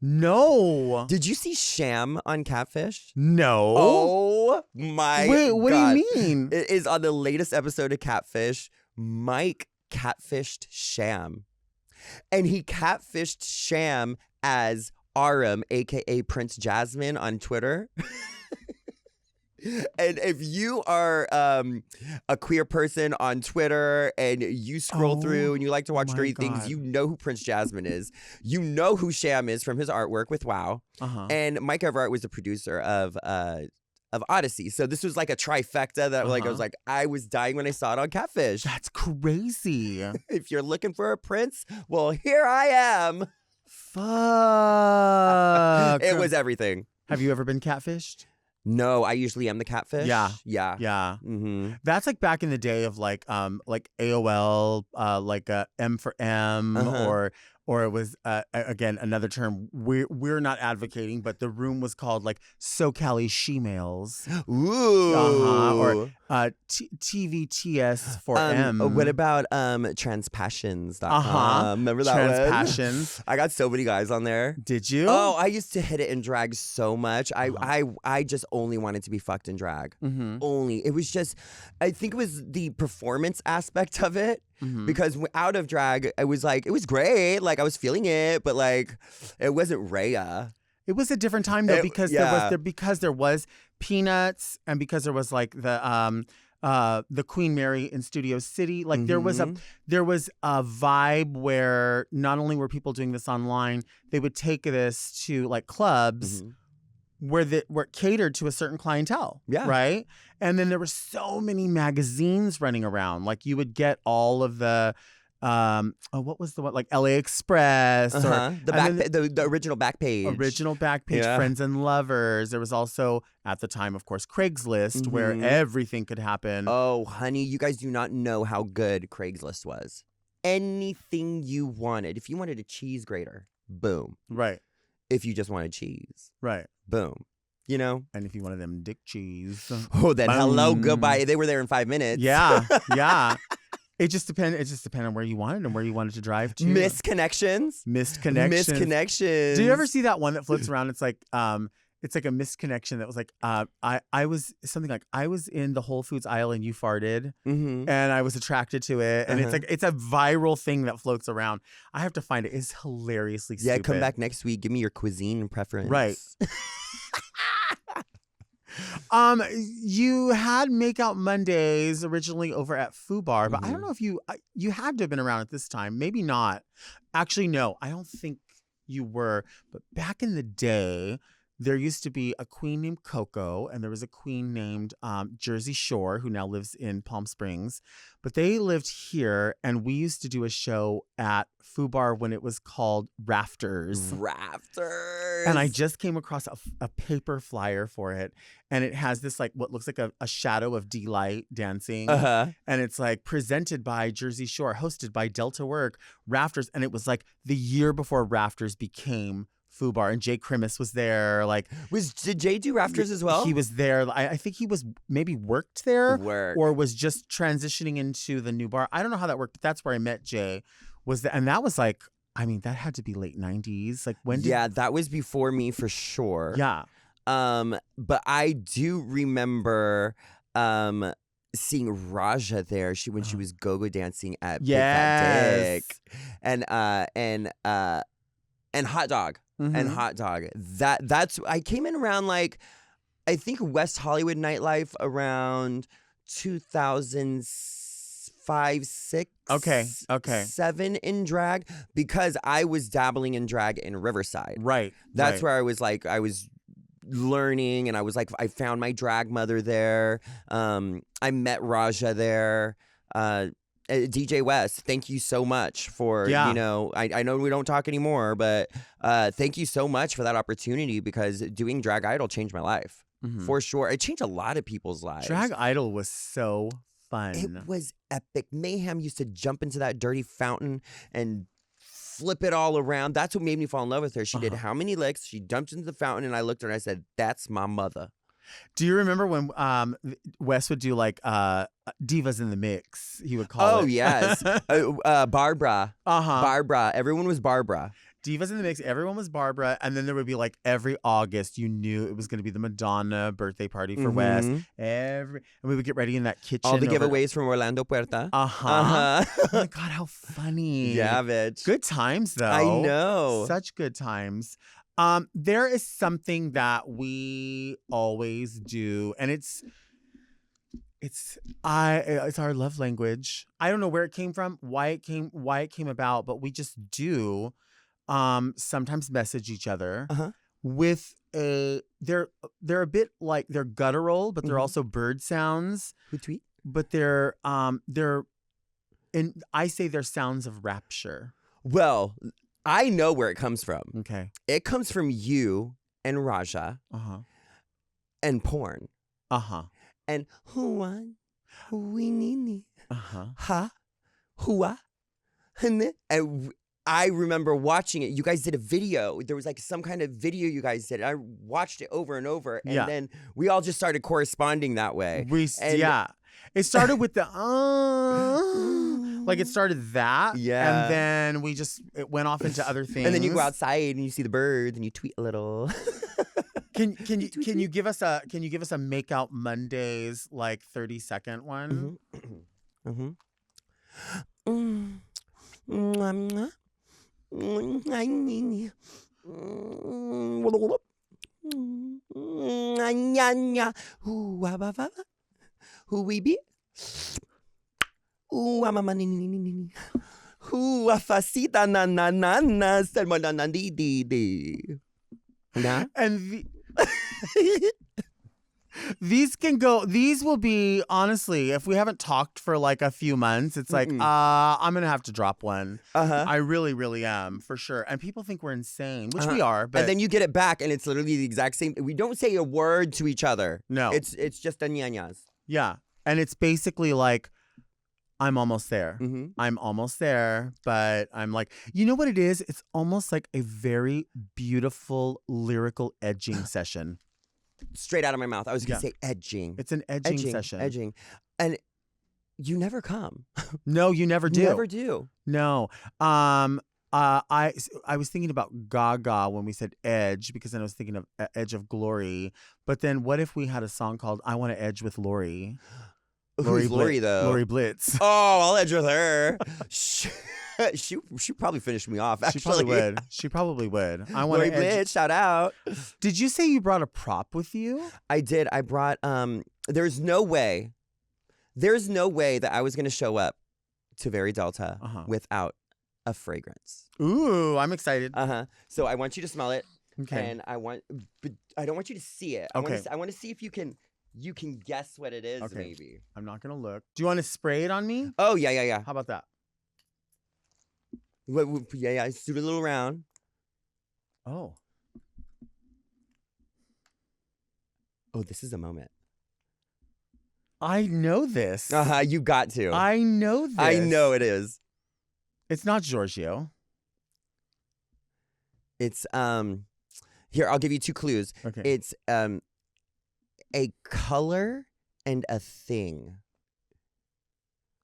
No. Did you see Sham on Catfish? No. Oh my God. Wait, what do you mean? It is on the latest episode of Catfish. Mike catfished Sham. And he catfished Sham as Aram, aka Prince Jasmine on Twitter. And if you are a queer person on Twitter and you scroll through and you like to watch dirty things, you know who Prince Jasmine is. You know who Sham is from his artwork with WoW. And Mike Everart was the producer of Odyssey. So this was like a trifecta that I was dying when I saw it on Catfish. That's crazy. If you're looking for a prince, well, here I am. Fuck. It was everything. Have you ever been catfished? No, I usually am the catfish. Yeah. Yeah. That's like back in the day of like AOL, like M for M or it was again another term we're not advocating, but the room was called like SoCali She-Males. Ooh. Or TVTS for M. What about transpassions.com? Remember that Transpassions. one? I got so many guys on there. Did you? Oh, I used to hit it in drag so much. I just only wanted to be fucked in drag. Only. It was just, I think it was the performance aspect of it. Because out of drag, it was great. Like I was feeling it, but like it wasn't Rhea. It was a different time though, because there was Peanuts, and because there was like the Queen Mary in Studio City. Like there was a vibe where not only were people doing this online, they would take this to like clubs where it catered to a certain clientele. Yeah. Right. And then there were so many magazines running around. Like you would get all of the what was the one, like LA Express or the original back page. Friends and Lovers. There was also at the time, of course, Craigslist, where everything could happen. Oh, honey, you guys do not know how good Craigslist was. Anything you wanted. If you wanted a cheese grater, boom. Right. If you just wanted cheese, right, boom. You know? And if you wanted them dick cheese. Oh, then hello, goodbye. They were there in 5 minutes. Yeah, yeah. It just depended on where you wanted and where you wanted to drive to. Missed connections. Do you ever see that one that floats around? It's like a missed connection that was like, I was something like, I was in the Whole Foods aisle and you farted, and I was attracted to it. And it's a viral thing that floats around. I have to find it. It's hilariously stupid. Yeah, come back next week. Give me your cuisine preference. Right. You had Makeout Mondays originally over at FUBAR, but I don't know if you had to have been around at this time. Maybe not. Actually, no, I don't think you were. But back in the day, there used to be a queen named Coco, and there was a queen named Jersey Shore, who now lives in Palm Springs. But they lived here, and we used to do a show at FUBAR when it was called Rafters. And I just came across a paper flyer for it, and it has this like what looks like a shadow of D-Light dancing. And it's like presented by Jersey Shore, hosted by Delta Work, Rafters. And it was like the year before Rafters became FUBAR, and Jay Krimis was there. Like, did Jay do Rafters as well? He was there. I think he was maybe worked there, or was just transitioning into the new bar. I don't know how that worked, but that's where I met Jay. And that was like, I mean, that had to be late 90s. Like when? Yeah, that was before me for sure. Yeah. But I do remember seeing Raja there. When she was go-go dancing at Big Fat Dick, and Hot Dog. And Hot Dog. That's I came in around like, I think West Hollywood nightlife around 2005, 6, okay, 7 in drag, because I was dabbling in drag in Riverside. Right. That's where I was like, I was learning, and I was like, I found my drag mother there. I met Raja there. DJ West, thank you so much for, I know we don't talk anymore, but thank you so much for that opportunity, because doing Drag Idol changed my life. For sure. It changed a lot of people's lives. Drag Idol was so fun. It was epic. Mayhem used to jump into that dirty fountain and flip it all around. That's what made me fall in love with her. She did how many licks? She dumped into the fountain, and I looked at her and I said, that's my mother. Do you remember when Wes would do like Divas in the Mix? He would call it. Oh, yes. Barbara. Barbara. Everyone was Barbara. Divas in the Mix. Everyone was Barbara. And then there would be like every August, you knew it was going to be the Madonna birthday party for Wes. And we would get ready in that kitchen. All the giveaways from Orlando Puerta. Oh my God, how funny. Yeah, bitch. Good times, though. I know. Such good times. There is something that we always do, and it's our love language. I don't know where it came from, why it came about, but we just do sometimes message each other with they're a bit like, they're guttural, but they're also bird sounds. Who tweet? But I say they're sounds of rapture. Well, I know where it comes from. Okay. It comes from you and Raja and porn. And hua, we need ha, hua, and I remember watching it. You guys did a video. There was like some kind of video you guys did. I watched it over and over, and then we all just started corresponding that way. It started with the like it started that, and then it went off into other things. And then you go outside and you see the birds and you tweet a little. Can you give us a Make Out Mondays like 30-second one? Who we be? Ooh, I'm a money. Who a facita na na na na selma na na di di di. Nah? And these will be, honestly, if we haven't talked for like a few months, it's like, I'm going to have to drop one. I really, really am, for sure. And people think we're insane, which we are. But and then you get it back and it's literally the exact same. We don't say a word to each other. No. It's just a ñañas. Yeah. And it's basically like, I'm almost there. I'm almost there, but I'm like, you know what it is? It's almost like a very beautiful lyrical edging session. Straight out of my mouth. I was going to say edging. It's an edging session. Edging. And you never come. No, you never do. You never do. No. I was thinking about Gaga when we said edge, because then I was thinking of Edge of Glory. But then what if we had a song called I Want to Edge with Lori? Who's Lori, though? Lori Blitz. Oh, I'll edge with her. She probably finished me off, actually. She probably would. I want Lori Blitz, shout out. Did you say you brought a prop with you? I did. I brought, there's no way that I was going to show up to Very Delta without a fragrance. Ooh, I'm excited. So I want you to smell it. Okay. And but I don't want you to see it. Okay. I want to see if you can guess what it is, maybe. I'm not going to look. Do you want to spray it on me? Oh, yeah. How about that? Yeah, I stood a little round. Oh, this is a moment. I know this. You got to. I know this. I know it is. It's not Giorgio. It's, here, I'll give you 2 clues. Okay. It's, a color and a thing.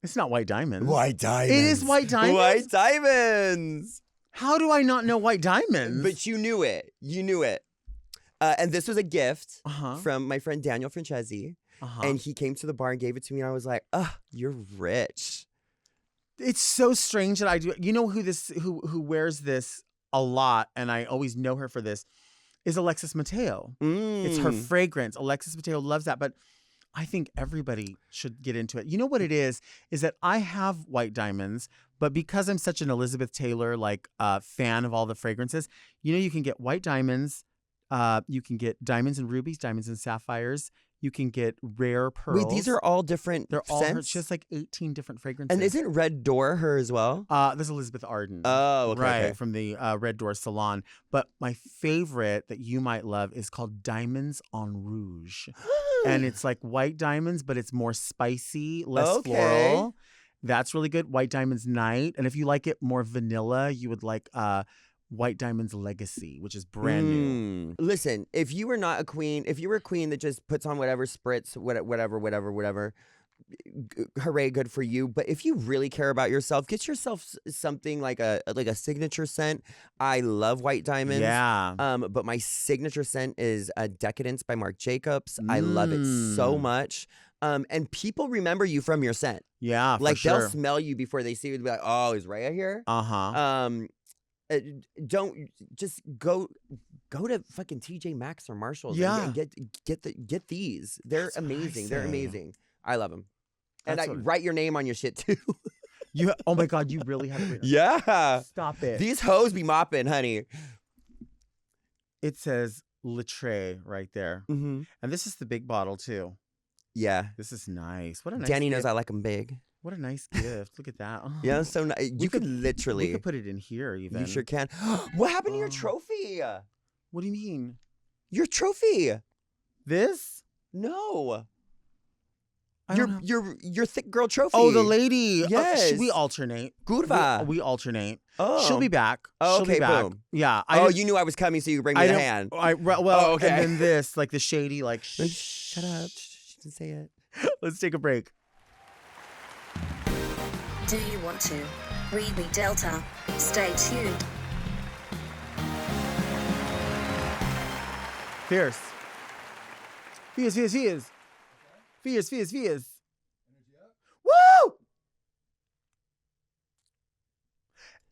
It's not White Diamonds. White Diamonds. It is White Diamonds? White Diamonds. How do I not know White Diamonds? But you knew it. You knew it. And this was a gift from my friend Daniel Francesi. And he came to the bar and gave it to me. And I was like, you're rich. It's so strange that I do. You know who wears this a lot, and I always know her for this, is Alexis Mateo. It's her fragrance. Alexis Mateo loves that. But I think everybody should get into it. You know what it is that I have White Diamonds, but because I'm such an Elizabeth Taylor fan of all the fragrances, you can get White Diamonds, you can get diamonds and rubies, diamonds and sapphires, you can get rare pearls. Wait, these are all different They're all scents? She has like 18 different fragrances. And isn't Red Door her as well? There's Elizabeth Arden. Oh, okay. Right, okay. from the Red Door Salon. But my favorite that you might love is called Diamonds en Rouge. And it's like white diamonds, but it's more spicy, less floral. That's really good. White Diamonds Night. And if you like it more vanilla, you would like White Diamonds Legacy, which is brand new. Listen, if you were not a queen, if you were a queen that just puts on whatever spritz, whatever, hooray, good for you. But if you really care about yourself, get yourself something like a signature scent. I love White Diamonds. Yeah. But my signature scent is Decadence by Marc Jacobs. I love it so much. And people remember you from your scent. Yeah, like for sure. they'll smell you before they see you and be like, oh, is Rhea here? Don't just go to fucking TJ Maxx or Marshalls and get these. They're amazing. They're amazing. I love them. And write your name on your shit too. Oh my God, you really have it written. Yeah. Stop it. These hoes be mopping, honey. It says Litre right there. And this is the big bottle too. Yeah. This is nice. What a nice Danny knows gift. I like them big. What a nice gift. Look at that. Oh. Yeah, so nice. You could literally. We could put it in here even. You sure can. What happened to your trophy? What do you mean? Your trophy. This? No. Your thick girl trophy. Oh, the lady. Yes. We alternate. Kurva. We alternate. Oh. She'll be back. Oh, She'll okay, be back. boom. Yeah. You knew I was coming, so you could bring me a hand. Okay. And then this, like the shady, like, shut up. She didn't say it. Let's take a break. Do you want to? Rhea and Delta. Stay tuned. Fierce. Fierce. Woo!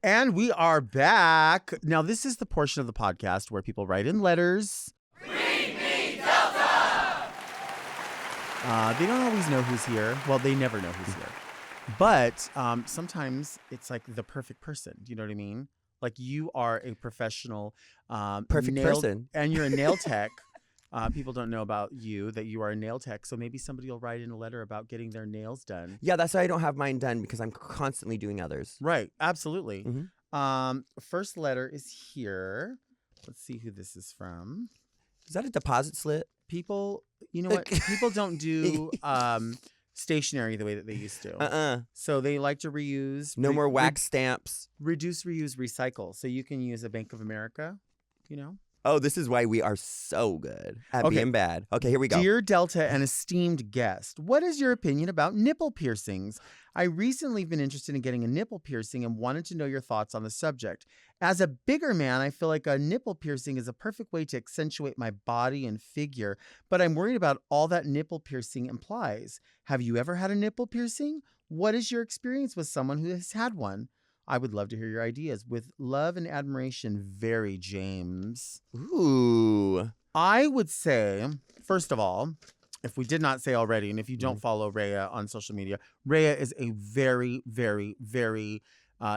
And we are back. Now, this is the portion of the podcast where people write in letters. Rhea and Delta! They don't always know who's here. Well, they never know who's here. But sometimes it's like the perfect person. Do you know what I mean? Like you are a professional. Perfect person. And you're a nail tech. People don't know about you, that you are a nail tech. So maybe somebody will write in a letter about getting their nails done. Yeah, that's why I don't have mine done, because I'm constantly doing others. Right. Absolutely. Mm-hmm. First letter is here. Let's see who this is from. Is that a deposit slip? People, you know what? People don't do stationery the way that they used to. So they like to reuse. No more wax stamps. Reduce, reuse, recycle. So you can use a Bank of America, you know? Oh, this is why we are so good at being bad. Okay, here we go. Dear Delta and esteemed guest, what is your opinion about nipple piercings? I recently been interested in getting a nipple piercing and wanted to know your thoughts on the subject. As a bigger man, I feel like a nipple piercing is a perfect way to accentuate my body and figure, but I'm worried about all that nipple piercing implies. Have you ever had a nipple piercing? What is your experience with someone who has had one? I would love to hear your ideas. With love and admiration, Very James. Ooh. I would say, first of all, if we did not say already, and if you don't follow Rhea on social media, Rhea is a very, very, very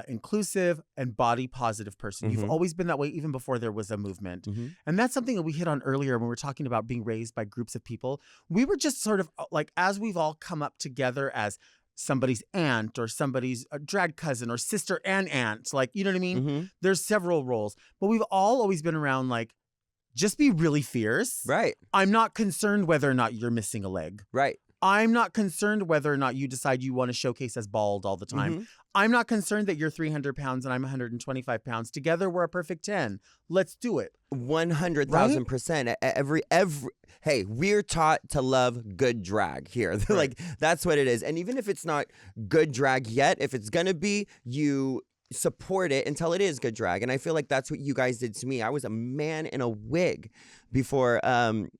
inclusive and body positive person. You've always been that way, even before there was a movement. And that's something that we hit on earlier when we were talking about being raised by groups of people. We were just sort of like, as we've all come up together as somebody's aunt or somebody's drag cousin or sister and aunt, like, you know what I mean? There's several roles, but we've all always been around like, just be really fierce. Right. I'm not concerned whether or not you're missing a leg. Right. I'm not concerned whether or not you decide you want to showcase as bald all the time. I'm not concerned that you're 300 pounds and I'm 125 pounds. Together, we're a perfect 10. Let's do it. 100,000%. Hey, we're taught to love good drag here. Like, that's what it is. And even if it's not good drag yet, if it's going to be, you support it until it is good drag. And I feel like that's what you guys did to me. I was a man in a wig before, 9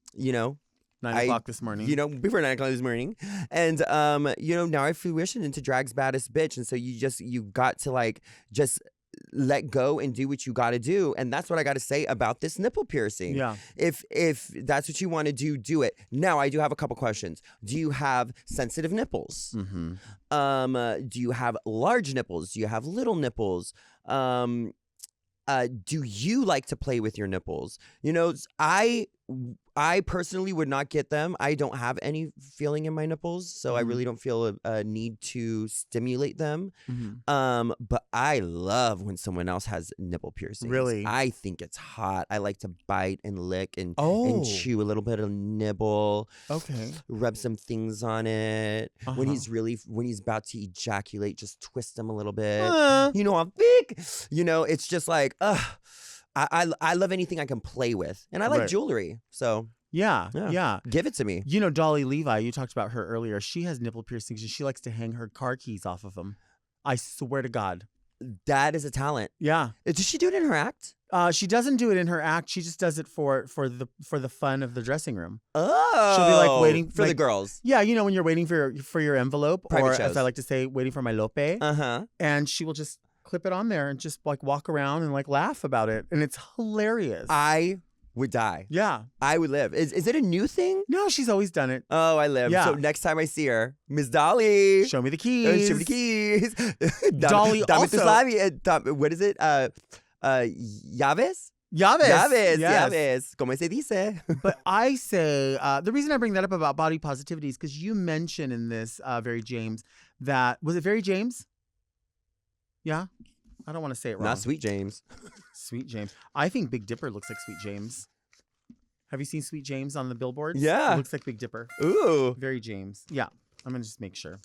o'clock this morning. Before 9 o'clock this morning. And, now I fruition into drag's baddest bitch. And so you got to like, just let go and do what you got to do. And that's what I got to say about this nipple piercing. Yeah. If that's what you want to do it. Now, I do have a couple questions. Do you have sensitive nipples? Do you have large nipples? Do you have little nipples? Do you like to play with your nipples? I personally would not get them. I don't have any feeling in my nipples, so I really don't feel a need to stimulate them. But I love when someone else has nipple piercings. Really? I think it's hot. I like to bite and lick and chew a little bit of nibble. Okay. Rub some things on it. When he's about to ejaculate, just twist them a little bit. I'm big. It's just like, I love anything I can play with. And I like jewelry. So yeah. Give it to me. Dolly Levi, you talked about her earlier. She has nipple piercings and she likes to hang her car keys off of them. I swear to God. That is a talent. Yeah. Does she do it in her act? She doesn't do it in her act. She just does it for the fun of the dressing room. Oh. She'll be like waiting for the girls. Yeah, when you're waiting for your envelope, private or shows. as I like to say, waiting for my lope. And she will just clip it on there and just like walk around and like laugh about it, and it's hilarious. I would die. Yeah, I would live. Is it a new thing? No, she's always done it. Oh, I live. Yeah. So next time I see her, Miss Dolly, show me the keys. Show me the keys. Dolly also. What is it? Llaves. Yes. Como se dice? But I say the reason I bring that up about body positivity is because you mentioned in this Very James that was it Very James? Yeah, I don't want to say it wrong. Not Sweet James. Sweet James. I think Big Dipper looks like Sweet James. Have you seen Sweet James on the billboards? Yeah. It looks like Big Dipper. Ooh. Very James. Yeah. I'm gonna just make sure.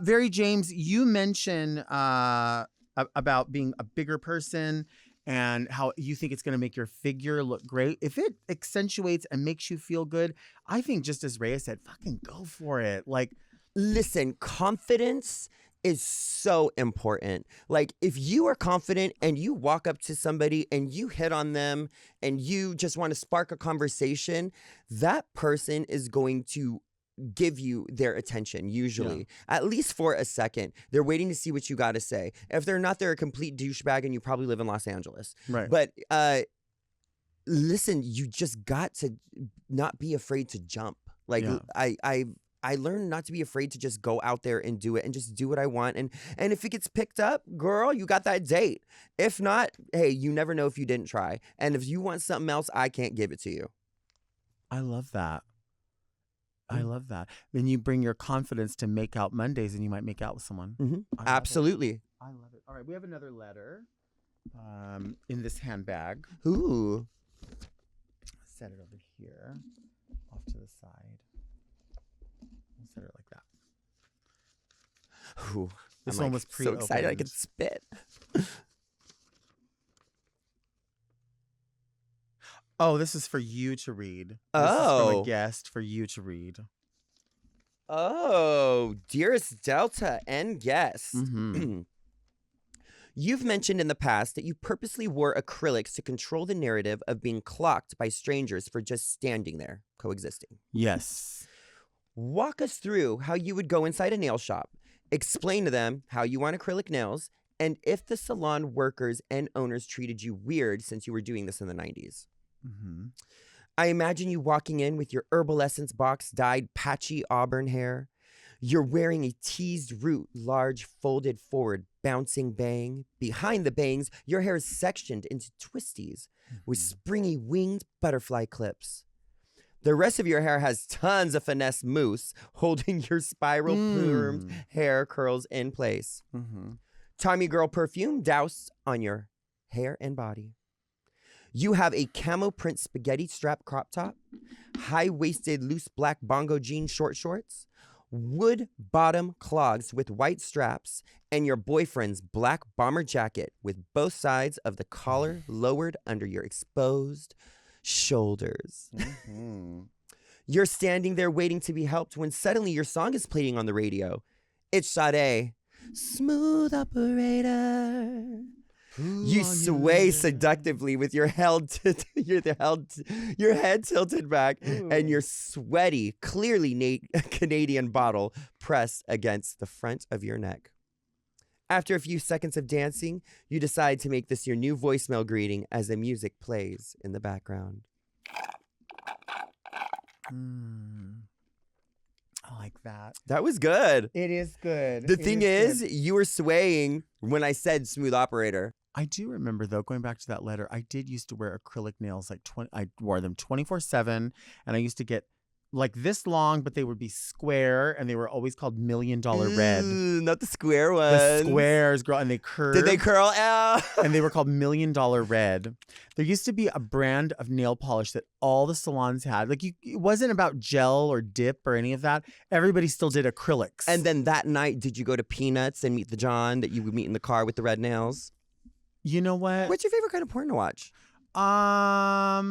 Very James, you mentioned about being a bigger person and how you think it's going to make your figure look great. If it accentuates and makes you feel good, I think just as Rhea said, fucking go for it. Like, listen, confidence is so important. Like, if you are confident and you walk up to somebody and you hit on them and you just want to spark a conversation, that person is going to give you their attention, usually, at least for a second. They're waiting to see what you got to say. If they're not, they're a complete douchebag and you probably live in Los Angeles. right. But listen, you just got to not be afraid to jump. Like, Yeah. I learned not to be afraid to just go out there and do it and just do what I want. And if it gets picked up, girl, you got that date. If not, hey, you never know if you didn't try. And if you want something else, I can't give it to you. I love that. I love that. Then you bring your confidence to make out Mondays and you might make out with someone. I love Absolutely. it. I love it. All right, we have another letter in this handbag. Ooh. Set it over here, off to the side. We'll set it like that. Ooh. This I'm one like, was so pre-opened. excited I could spit. Oh, this is for you to read. This is from Oh. a guest for you to read. Oh, dearest Delta and guest. Mm-hmm. You've mentioned in the past that you purposely wore acrylics to control the narrative of being clocked by strangers for just standing there, coexisting. Yes. Walk us through how you would go inside a nail shop, explain to them how you want acrylic nails, and if the salon workers and owners treated you weird since you were doing this in the 90s. Mm-hmm. I imagine you walking in with your Herbal Essence box dyed patchy auburn hair. You're wearing a teased root, large folded forward, bouncing bang. Behind the bangs, your hair is sectioned into twisties with springy winged butterfly clips. The rest of your hair has tons of finesse mousse holding your spiral plumed hair curls in place. Mm-hmm. Tommy Girl perfume doused on your hair and body. You have a camo print spaghetti strap crop top, high-waisted loose black bongo jean short shorts, wood bottom clogs with white straps, and your boyfriend's black bomber jacket with both sides of the collar lowered under your exposed shoulders. Mm-hmm. You're standing there waiting to be helped when suddenly your song is playing on the radio. It's Sade, Smooth Operator. You sway seductively with your head tilted back and your sweaty, clearly Canadian bottle pressed against the front of your neck. After a few seconds of dancing, you decide to make this your new voicemail greeting as the music plays in the background. I like that. That was good. It is good. The thing is, you were swaying when I said smooth operator. I do remember, though, going back to that letter, I did used to wear acrylic nails. I wore them 24/7, and I used to get like this long, but they would be square, and they were always called $1 Million Red. Not the square ones. The squares, girl, and they curved. Did they curl out? And they were called $1 Million Red. There used to be a brand of nail polish that all the salons had. Like, it wasn't about gel or dip or any of that. Everybody still did acrylics. And then that night, did you go to Peanuts and meet the John that you would meet in the car with the red nails? You know what? What's your favorite kind of porn to watch? I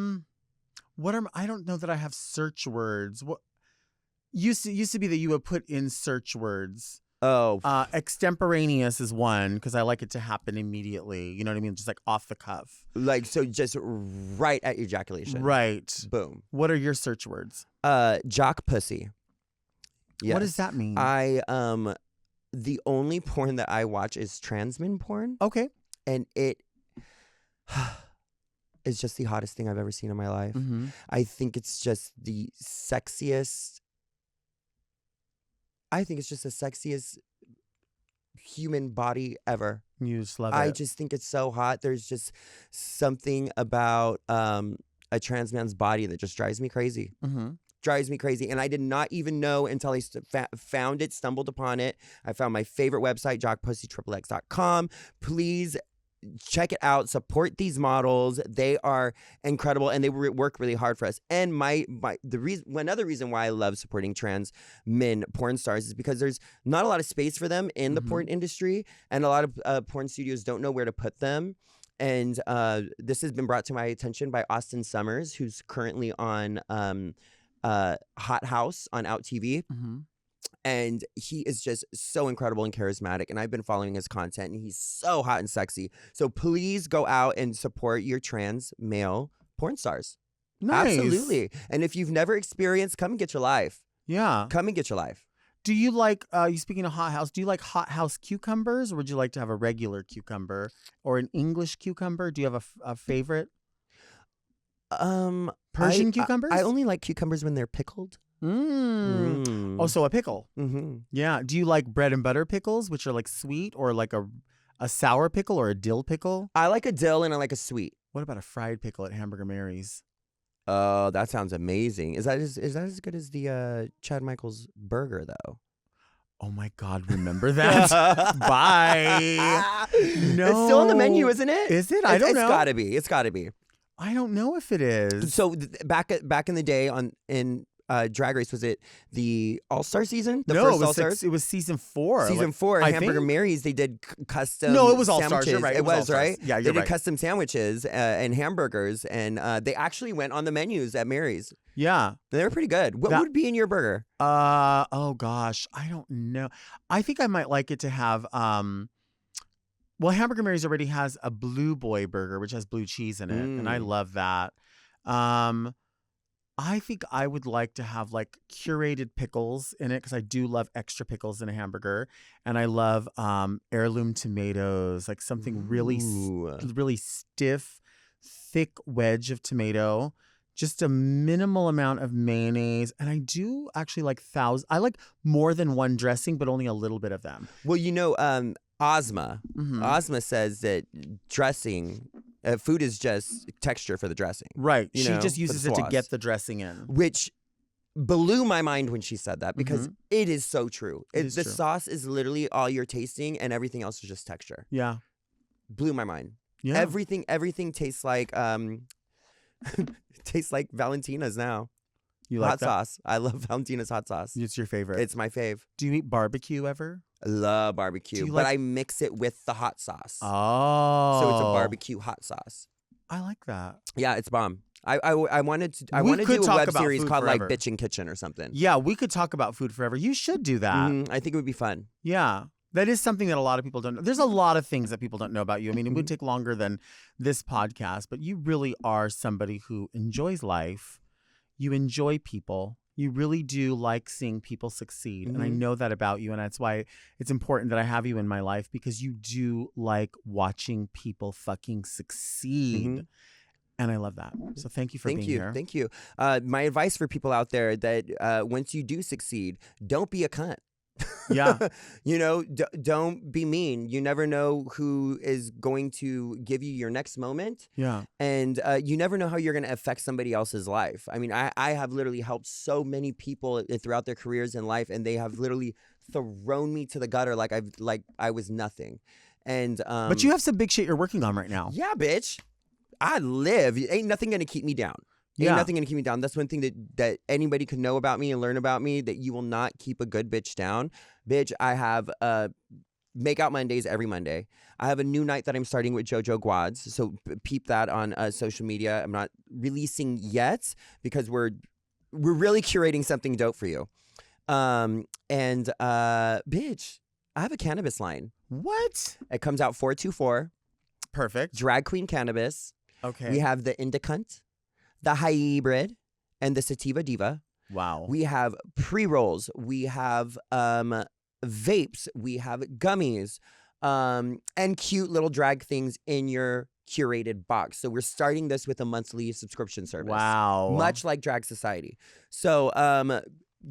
don't know that I have search words. What used to be that you would put in search words. Oh. Extemporaneous is one because I like it to happen immediately. You know what I mean? Just like off the cuff. Like, so just right at ejaculation. Right. Boom. What are your search words? Jock pussy. Yes. What does that mean? The only porn that I watch is transmen porn. Okay. And it is just the hottest thing I've ever seen in my life. Mm-hmm. I think it's just the sexiest. I think it's just the sexiest human body ever. You just love it. I just think it's so hot. There's just something about a trans man's body that just drives me crazy. Mm-hmm. Drives me crazy. And I did not even know until I found it, stumbled upon it. I found my favorite website, jockpussyxxx.com. Please check it out. Support these models. They are incredible, and they work really hard for us. And another reason why I love supporting trans men porn stars is because there's not a lot of space for them in the porn industry, and a lot of porn studios don't know where to put them. And this has been brought to my attention by Austin Summers, who's currently on Hot House on Out TV. And he is just so incredible and charismatic. And I've been following his content, and he's so hot and sexy. So please go out and support your trans male porn stars. Nice. Absolutely. And if you've never experienced, come and get your life. Yeah. Come and get your life. Do you like, you speaking of Hot House, do you like Hot House cucumbers, or would you like to have a regular cucumber or an English cucumber? Do you have a favorite? Persian cucumbers? I only like cucumbers when they're pickled. Oh, so a pickle. Yeah. Do you like bread and butter pickles, which are like sweet, or like a sour pickle or a dill pickle? I like a dill and I like a sweet. What about a fried pickle at Hamburger Mary's? Oh, that sounds amazing. Is that as good as the Chad Michaels burger, though? Oh my God, remember that? Bye. No. It's still on the menu, isn't it? Is it? I don't know. It's gotta be. It's gotta be. I don't know if it is. So back in the day in Drag Race, was it the All-Star season? The no, first All-Stars? It was season 4. Season 4, I Hamburger think? Mary's, they did custom No, it was All-Stars. sandwiches. You're right. It was, All-Stars. right? Yeah, you're They did right. custom sandwiches and hamburgers, and they actually went on the menus at Mary's. Yeah. They were pretty good. What would be in your burger? Oh gosh, I don't know. I think I might like it to have well, Hamburger Mary's already has a Blue Boy burger, which has blue cheese in it, and I love that. I think I would like to have like curated pickles in it, because I do love extra pickles in a hamburger, and I love heirloom tomatoes, like something really really stiff, thick wedge of tomato, just a minimal amount of mayonnaise, and I do actually like I like more than one dressing, but only a little bit of them. Well, Ozma says that dressing. Food is just texture for the dressing. Right. She just uses it to get the dressing in. Which blew my mind when she said that, because it is so true. The sauce is literally all you're tasting, and everything else is just texture. Yeah. Blew my mind. Yeah. Everything tastes like tastes like Valentina's now. You like hot sauce. I love Valentina's hot sauce. It's your favorite. It's my fave. Do you eat barbecue ever? I love barbecue, but I mix it with the hot sauce. Oh. So it's a barbecue hot sauce. I like that. Yeah, it's bomb. I wanted to do a web series called like Bitchin' Kitchen or something. Yeah, we could talk about food forever. You should do that. I think it would be fun. Yeah. That is something that a lot of people don't know. There's a lot of things that people don't know about you. I mean, it would take longer than this podcast, but you really are somebody who enjoys life. You enjoy people. You really do like seeing people succeed. And I know that about you. And that's why it's important that I have you in my life, because you do like watching people fucking succeed. And I love that. So thank you for being here. Thank you. My advice for people out there that once you do succeed, don't be a cunt. Yeah. Don't be mean. You never know who is going to give you your next moment. Yeah. And you never know how you're going to affect somebody else's life. I mean, I have literally helped so many people throughout their careers in life, and they have literally thrown me to the gutter like I was nothing. And but you have some big shit you're working on right now. Yeah, bitch. I live. Ain't nothing going to keep me down. Ain't nothing gonna keep me down. That's one thing that anybody could know about me and learn about me, that you will not keep a good bitch down. Bitch, I have Makeout Mondays every Monday. I have a new night that I'm starting with JoJo Guads, so peep that on social media. I'm not releasing yet because we're really curating something dope for you. Bitch, I have a cannabis line. What? It comes out 4/24. Perfect. Drag Queen Cannabis. Okay. We have the Indicunt, the Hybrid, and the Sativa Diva. Wow. We have pre-rolls. We have vapes. We have gummies, and cute little drag things in your curated box. So we're starting this with a monthly subscription service. Wow. Much like Drag Society. So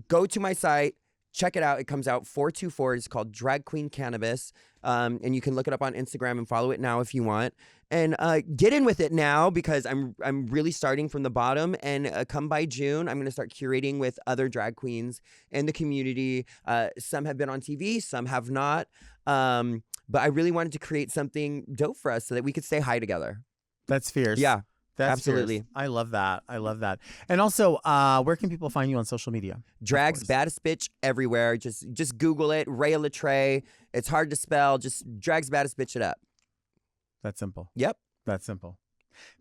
go to my site. Check it out. It comes out 4/24. It's called Drag Queen Cannabis. And you can look it up on Instagram and follow it now if you want. And get in with it now, because I'm really starting from the bottom. And come by June, I'm going to start curating with other drag queens in the community. Some have been on TV, some have not. But I really wanted to create something dope for us so that we could say hi together. That's fierce. Yeah. That's absolutely. Fierce. I love that. I love that. And also, where can people find you on social media? Drag's Baddest Bitch everywhere. Just Google it. Rhea Litré. It's hard to spell. Just Drag's Baddest Bitch it up. That's simple. Yep. That's simple.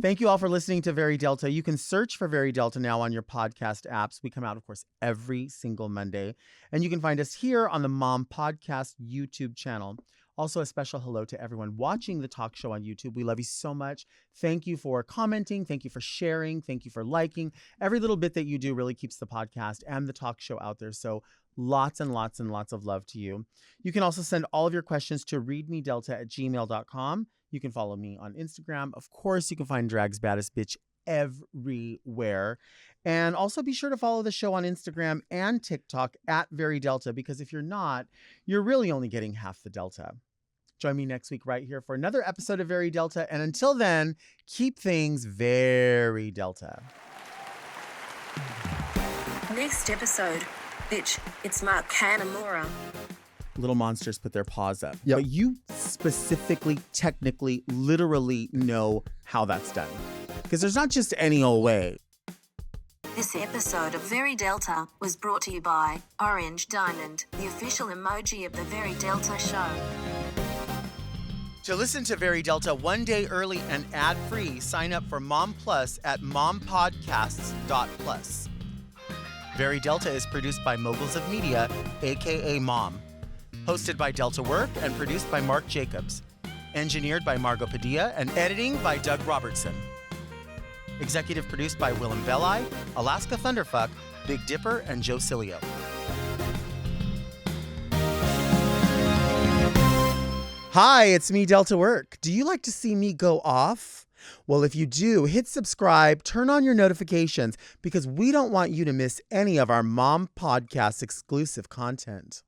Thank you all for listening to Very Delta. You can search for Very Delta now on your podcast apps. We come out, of course, every single Monday. And you can find us here on the Mom Podcast YouTube channel. Also, a special hello to everyone watching the talk show on YouTube. We love you so much. Thank you for commenting. Thank you for sharing. Thank you for liking. Every little bit that you do really keeps the podcast and the talk show out there. So lots and lots and lots of love to you. You can also send all of your questions to readmedelta@gmail.com. You can follow me on Instagram. Of course, you can find Drag's Baddest Bitch everywhere. And also be sure to follow the show on Instagram and TikTok @VeryDelta, because if you're not, you're really only getting half the Delta. Join me next week right here for another episode of Very Delta. And until then, keep things very Delta. Next episode. Bitch, it's Mark Kanamura. Little monsters put their paws up. Yep. But you specifically, technically, literally know how that's done. Because there's not just any old way. This episode of Very Delta was brought to you by Orange Diamond, the official emoji of the Very Delta show. To listen to Very Delta one day early and ad-free, sign up for Mom Plus at mompodcasts.plus. Very Delta is produced by Moguls of Media, a.k.a. Mom. Hosted by Delta Work and produced by Mark Jacobs. Engineered by Margot Padilla and editing by Doug Robertson. Executive produced by Willem Belli, Alaska Thunderfuck, Big Dipper, and Joe Cilio. Hi, it's me, Delta Work. Do you like to see me go off? Well, if you do, hit subscribe, turn on your notifications, because we don't want you to miss any of our Mom Podcast exclusive content.